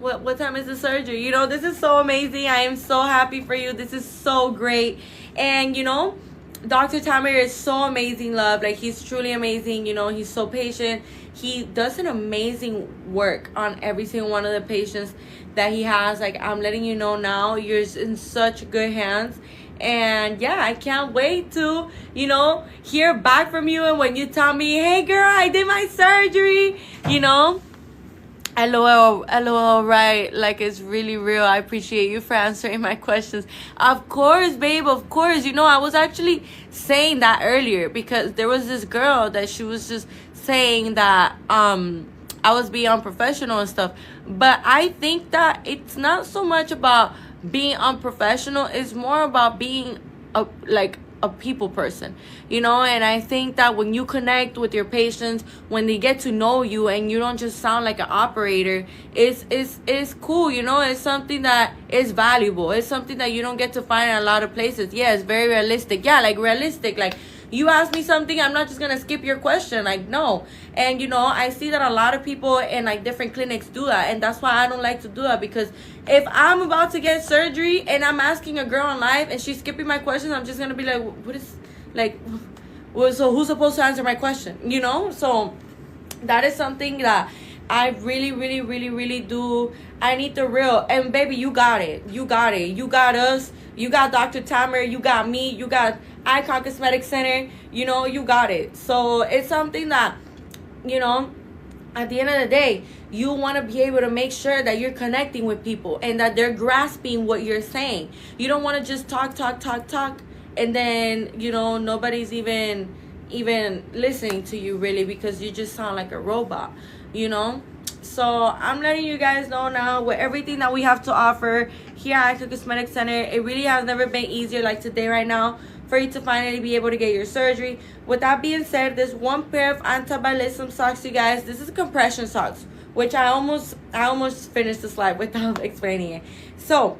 What time is the surgery? You know, this is so amazing. I am so happy for you. This is so great. And, you know, Dr. Tamer is so amazing, love. Like, he's truly amazing. You know, he's so patient. He does an amazing work on every single one of the patients that he has. Like, I'm letting you know now, you're in such good hands. And yeah, I can't wait to, you know, hear back from you. And when you tell me, hey girl, I did my surgery, you know, LOL, right? Like, it's really real. I appreciate you for answering my questions. Of course, babe, of course. You know, I was actually saying that earlier because there was this girl that she was just saying that I was being unprofessional and stuff. But I think that it's not so much about being unprofessional. It's more about being a people person, you know. And I think that when you connect with your patients, when they get to know you and you don't just sound like an operator, it's cool, you know. It's something that is valuable. It's something that you don't get to find in a lot of places. Yeah, it's very realistic. Yeah, like realistic. Like, you ask me something, I'm not just gonna skip your question. Like, no. And you know, I see that a lot of people in like different clinics do that, and that's why I don't like to do that. Because if I'm about to get surgery and I'm asking a girl on live and she's skipping my questions, I'm just gonna be like, what is, like, well, so who's supposed to answer my question, you know? So that is something that I really do. I need the real. And baby, you got it. You got it. You got us. You got Dr. Tamer. You got me. You got Icon Cosmetic Center. You know, you got it. So it's something that, you know, at the end of the day, you want to be able to make sure that you're connecting with people and that they're grasping what you're saying. You don't want to just talk, and then, you know, nobody's even listening to you really, because you just sound like a robot, you know. So I'm letting you guys know now, with everything that we have to offer here at Icon Cosmetic Center, it really has never been easier like today right now for you to finally be able to get your surgery. With that being said, there's 1 pair of anti-ballism socks, you guys. This is compression socks, which I almost finished the slide without explaining it. So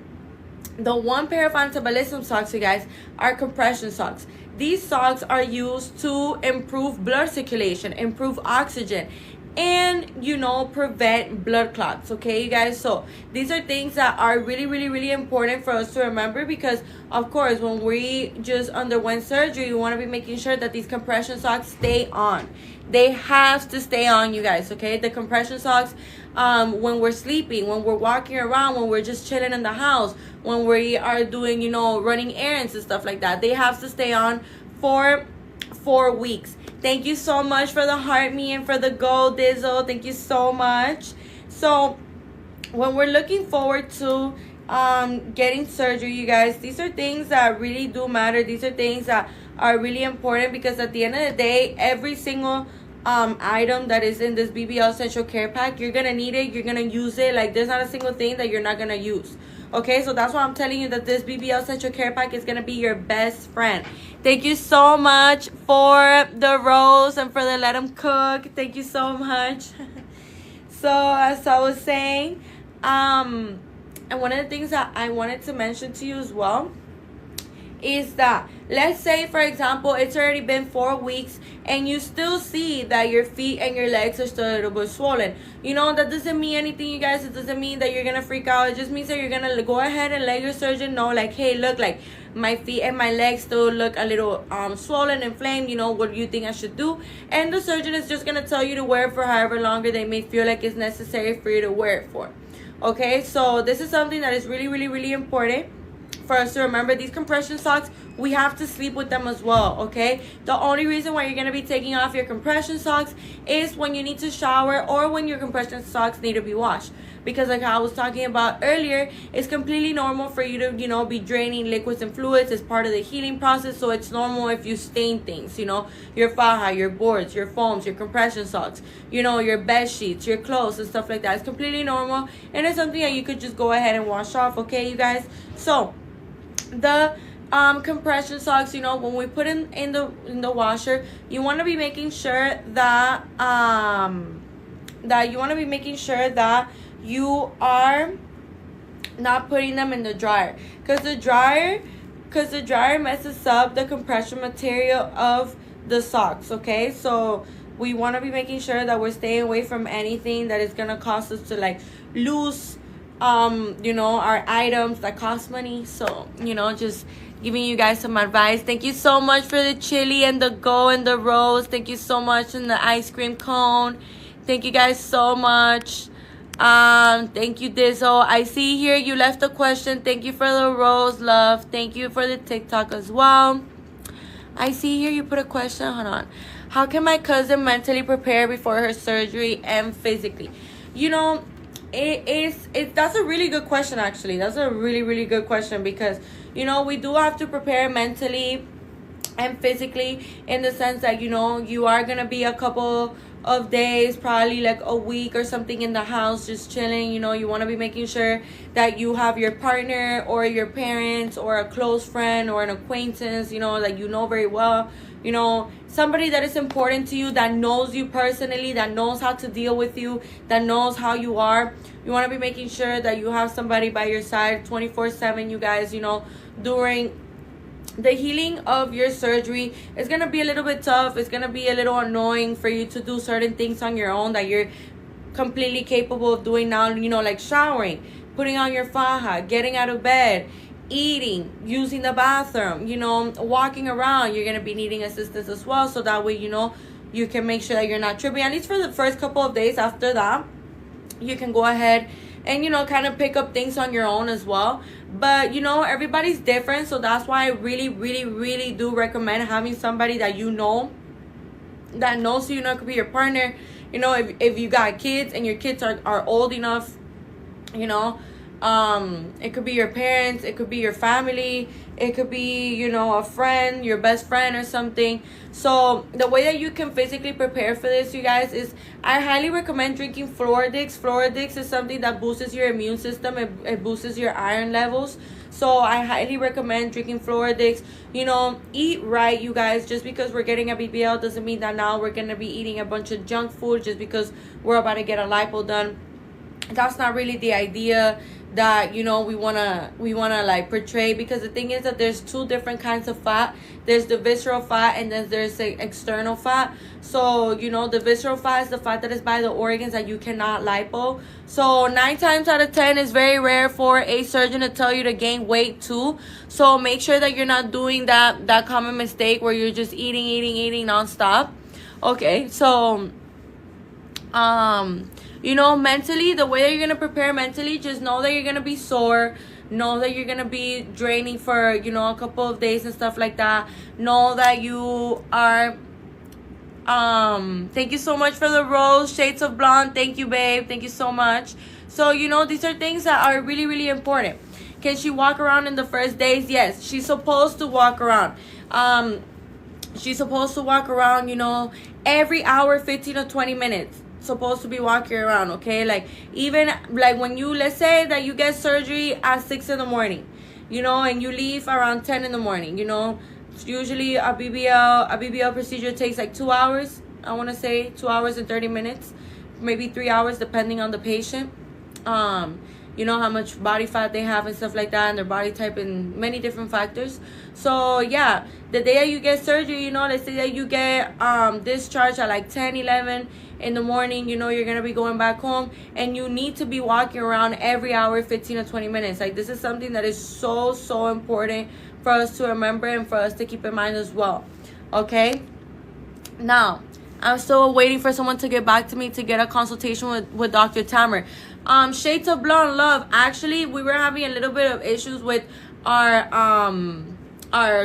the 1 pair of anti-ballism socks, you guys, are compression socks. These socks are used to improve blood circulation, improve oxygen, and, you know, prevent blood clots. Okay, you guys? So these are things that are really, really, really important for us to remember, because of course when we just underwent surgery, we want to be making sure that these compression socks stay on. They have to stay on, you guys. Okay, the compression socks, when we're sleeping, when we're walking around, when we're just chilling in the house, when we are doing, you know, running errands and stuff like that, they have to stay on for 4 weeks. Thank you so much for the heart, me, and for the gold, Dizzle. Thank you so much. So when we're looking forward to getting surgery, you guys, these are things that really do matter. These are things that are really important, because at the end of the day, every single item that is in this BBL Essential Care Pack, you're gonna need it, you're gonna use it. Like, there's not a single thing that you're not gonna use. Okay, so that's why I'm telling you that this BBL Essential Care Pack is gonna be your best friend. Thank you so much for the rose and for the let them cook. Thank you so much. So as I was saying, and one of the things that I wanted to mention to you as well is that, let's say for example, it's already been 4 weeks and you still see that your feet and your legs are still a little bit swollen. You know, that doesn't mean anything, you guys. It doesn't mean that you're gonna freak out. It just means that you're gonna go ahead and let your surgeon know, like, hey, look, like, my feet and my legs still look a little swollen, inflamed. You know, what do you think I should do? And the surgeon is just gonna tell you to wear it for however longer they may feel like it's necessary for you to wear it for. Okay, so this is something that is really, really, really important for us to remember. These compression socks, we have to sleep with them as well. Okay, the only reason why you're going to be taking off your compression socks is when you need to shower or when your compression socks need to be washed, because like I was talking about earlier, it's completely normal for you to, you know, be draining liquids and fluids as part of the healing process. So it's normal if you stain things, you know, your faja, your boards, your foams, your compression socks, you know, your bed sheets, your clothes and stuff like that. It's completely normal, and it's something that you could just go ahead and wash off. Okay, you guys? So the compression socks, you know, when we put in the washer, you want to be making sure that you are not putting them in the dryer, because the dryer messes up the compression material of the socks. Okay, so we want to be making sure that we're staying away from anything that is gonna cause us to like lose you know, our items that cost money. So, you know, just giving you guys some advice. Thank you so much for the chili and the gold and the rose. Thank you so much, and the ice cream cone. Thank you guys so much. Thank you, Dizzle. I see here you left a question. Thank you for the rose, love. Thank you for the TikTok as well. I see here you put a question. Hold on. How can my cousin mentally prepare before her surgery and physically? You know, that's a really good question, actually. That's a really, really good question, because, you know, we do have to prepare mentally and physically, in the sense that, you know, you are gonna be a couple of days, probably like a week or something, in the house just chilling. You know, you want to be making sure that you have your partner or your parents or a close friend or an acquaintance, you know, that you know very well, you know, somebody that is important to you, that knows you personally, that knows how to deal with you, that knows how you are. You want to be making sure that you have somebody by your side 24/7, you guys. You know, during the healing of your surgery, it's going to be a little bit tough. It's going to be a little annoying for you to do certain things on your own that you're completely capable of doing now, you know, like showering, putting on your faja, getting out of bed, eating, using the bathroom, you know, walking around. You're going to be needing assistance as well, so that way, you know, you can make sure that you're not tripping. At least for the first couple of days. After that, you can go ahead and, you know, kind of pick up things on your own as well. But, you know, everybody's different, so that's why I really, really, really do recommend having somebody that you know, that knows you. You know, it could be your partner. You know, if you got kids and your kids are old enough, you know, it could be your parents, it could be your family, it could be, you know, a friend, your best friend or something. So the way that you can physically prepare for this, you guys, is I highly recommend drinking Floridix. Floridix is something that boosts your immune system. It boosts your iron levels. So I highly recommend drinking Floridix. You know, eat right, you guys. Just because we're getting a BBL doesn't mean that now we're going to be eating a bunch of junk food just because we're about to get a lipo done. That's not really the idea. that, you know, we wanna like portray, because the thing is that there's two different kinds of fat. There's the visceral fat, and then there's the external fat. So, you know, the visceral fat is the fat that is by the organs that you cannot lipo. So 9 times out of 10 it's very rare for a surgeon to tell you to gain weight too. So make sure that you're not doing that common mistake where you're just eating nonstop. Okay, so you know, mentally, the way that you're gonna prepare mentally, just know that you're gonna be sore. Know that you're gonna be draining for, you know, a couple of days and stuff like that. Know that you are thank you so much for the rose, shades of blonde. Thank you, babe. Thank you so much. So, you know, these are things that are really, really important. Can she walk around in the first days? Yes, she's supposed to walk around. She's supposed to walk around, you know, every hour, 15 or 20 minutes. Supposed to be walking around, okay? Like, even like when you, let's say that you get surgery at 6 in the morning, you know, and you leave around 10 in the morning, you know. Usually a BBL procedure takes like 2 hours. I want to say 2 hours and 30 minutes, maybe 3 hours, depending on the patient. You know, how much body fat they have and stuff like that, and their body type, and many different factors. So yeah, the day that you get surgery, you know, let's say that you get discharged at like 10, 11 in the morning, you know, you're gonna be going back home, and you need to be walking around every hour, 15 or 20 minutes. Like, this is something that is so important for us to remember and for us to keep in mind as well. Okay, now I'm still waiting for someone to get back to me to get a consultation with Dr. Tamer. Shades of Blonde Love, actually we were having a little bit of issues with our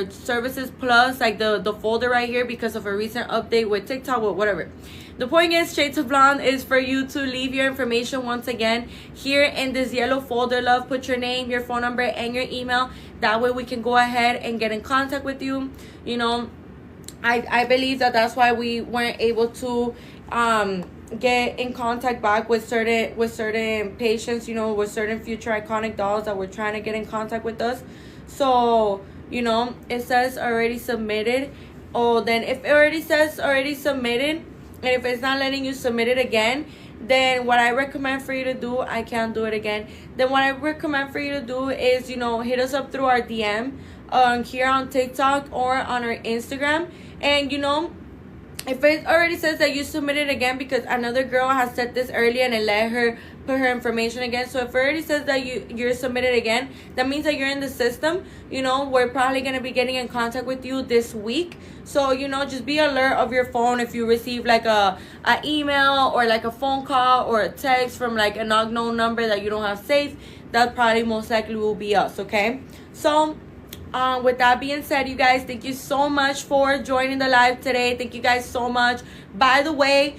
services plus, like the folder right here, because of a recent update with TikTok or whatever. The point is, Shades of Blonde is for you to leave your information once again here in this yellow folder, love. Put your name, your phone number, and your email. That way we can go ahead and get in contact with you. You know, I believe that that's why we weren't able to get in contact back with certain patients, you know, with certain future iconic dolls that were trying to get in contact with us. So, you know, it says already submitted. Oh, then if it already says already submitted, and if it's not letting you submit it again, then what I recommend for you to do, I can't do it again. Then what I recommend for you to do is, you know, hit us up through our DM here on TikTok or on our Instagram. And, you know, if it already says that you submitted again, because another girl has said this earlier and it let her put her information again. So if it already says that you're submitted again, that means that you're in the system. You know, we're probably going to be getting in contact with you this week. So, you know, just be alert of your phone if you receive like a email or like a phone call or a text from like an unknown number that you don't have saved. That probably most likely will be us, okay? So with that being said, you guys, thank you so much for joining the live today. Thank you guys so much. By the way,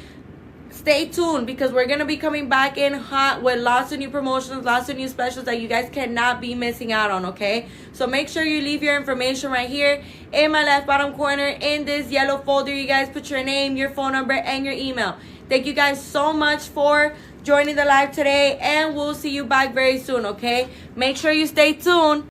stay tuned, because we're going to be coming back in hot with lots of new promotions, lots of new specials that you guys cannot be missing out on, okay? So make sure you leave your information right here in my left bottom corner in this yellow folder. You guys put your name, your phone number, and your email. Thank you guys so much for joining the live today, and we'll see you back very soon, okay? Make sure you stay tuned.